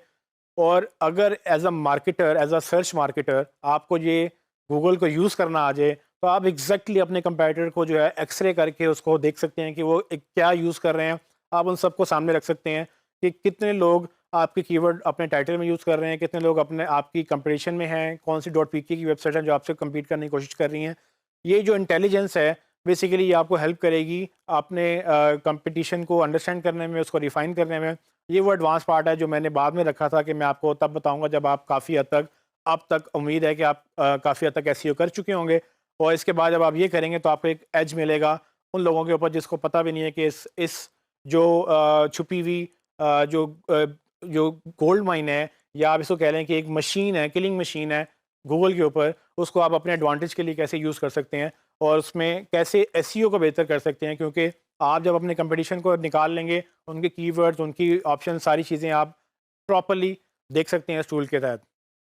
और अगर as a marketer, as a search marketer आपको ये गूगल को यूज़ करना आ जाए, तो आप एग्जैक्टली अपने कंपैरेटर को जो है एक्सरे करके उसको देख सकते हैं कि वो क्या यूज़ कर रहे हैं। आप उन सबको सामने रख सकते हैं कि कितने लोग आपके कीवर्ड अपने टाइटल में यूज़ कर रहे हैं, कितने लोग अपने आपकी कंपटीशन में हैं, कौन सी डॉट पीके की वेबसाइट है जो आपसे कम्पीट करने की कोशिश कर रही हैं। ये जो इंटेलिजेंस है बेसिकली ये आपको हेल्प करेगी अपने कंपटीशन को अंडरस्टैंड करने में, उसको रिफाइन करने में। ये वो एडवांस पार्ट है जो मैंने बाद में रखा था कि मैं आपको तब बताऊंगा जब आप काफ़ी हद तक, अब तक उम्मीद है कि आप काफ़ी हद तक एसईओ कर चुके होंगे, और इसके बाद जब आप ये करेंगे तो आपको एक एज मिलेगा उन लोगों के ऊपर जिसको पता भी नहीं है कि इस जो छुपी हुई जो जो गोल्ड माइन है, या आप इसको कह लें कि एक मशीन है, किलिंग मशीन है गूगल के ऊपर, उसको आप अपने एडवांटेज के लिए कैसे यूज़ कर सकते हैं और उसमें कैसे एसईओ को बेहतर कर सकते हैं। क्योंकि आप जब अपने कंपटीशन को निकाल लेंगे, उनके कीवर्ड्स, उनकी ऑप्शन, सारी चीज़ें आप प्रॉपर्ली देख सकते हैं इस टूल के तहत।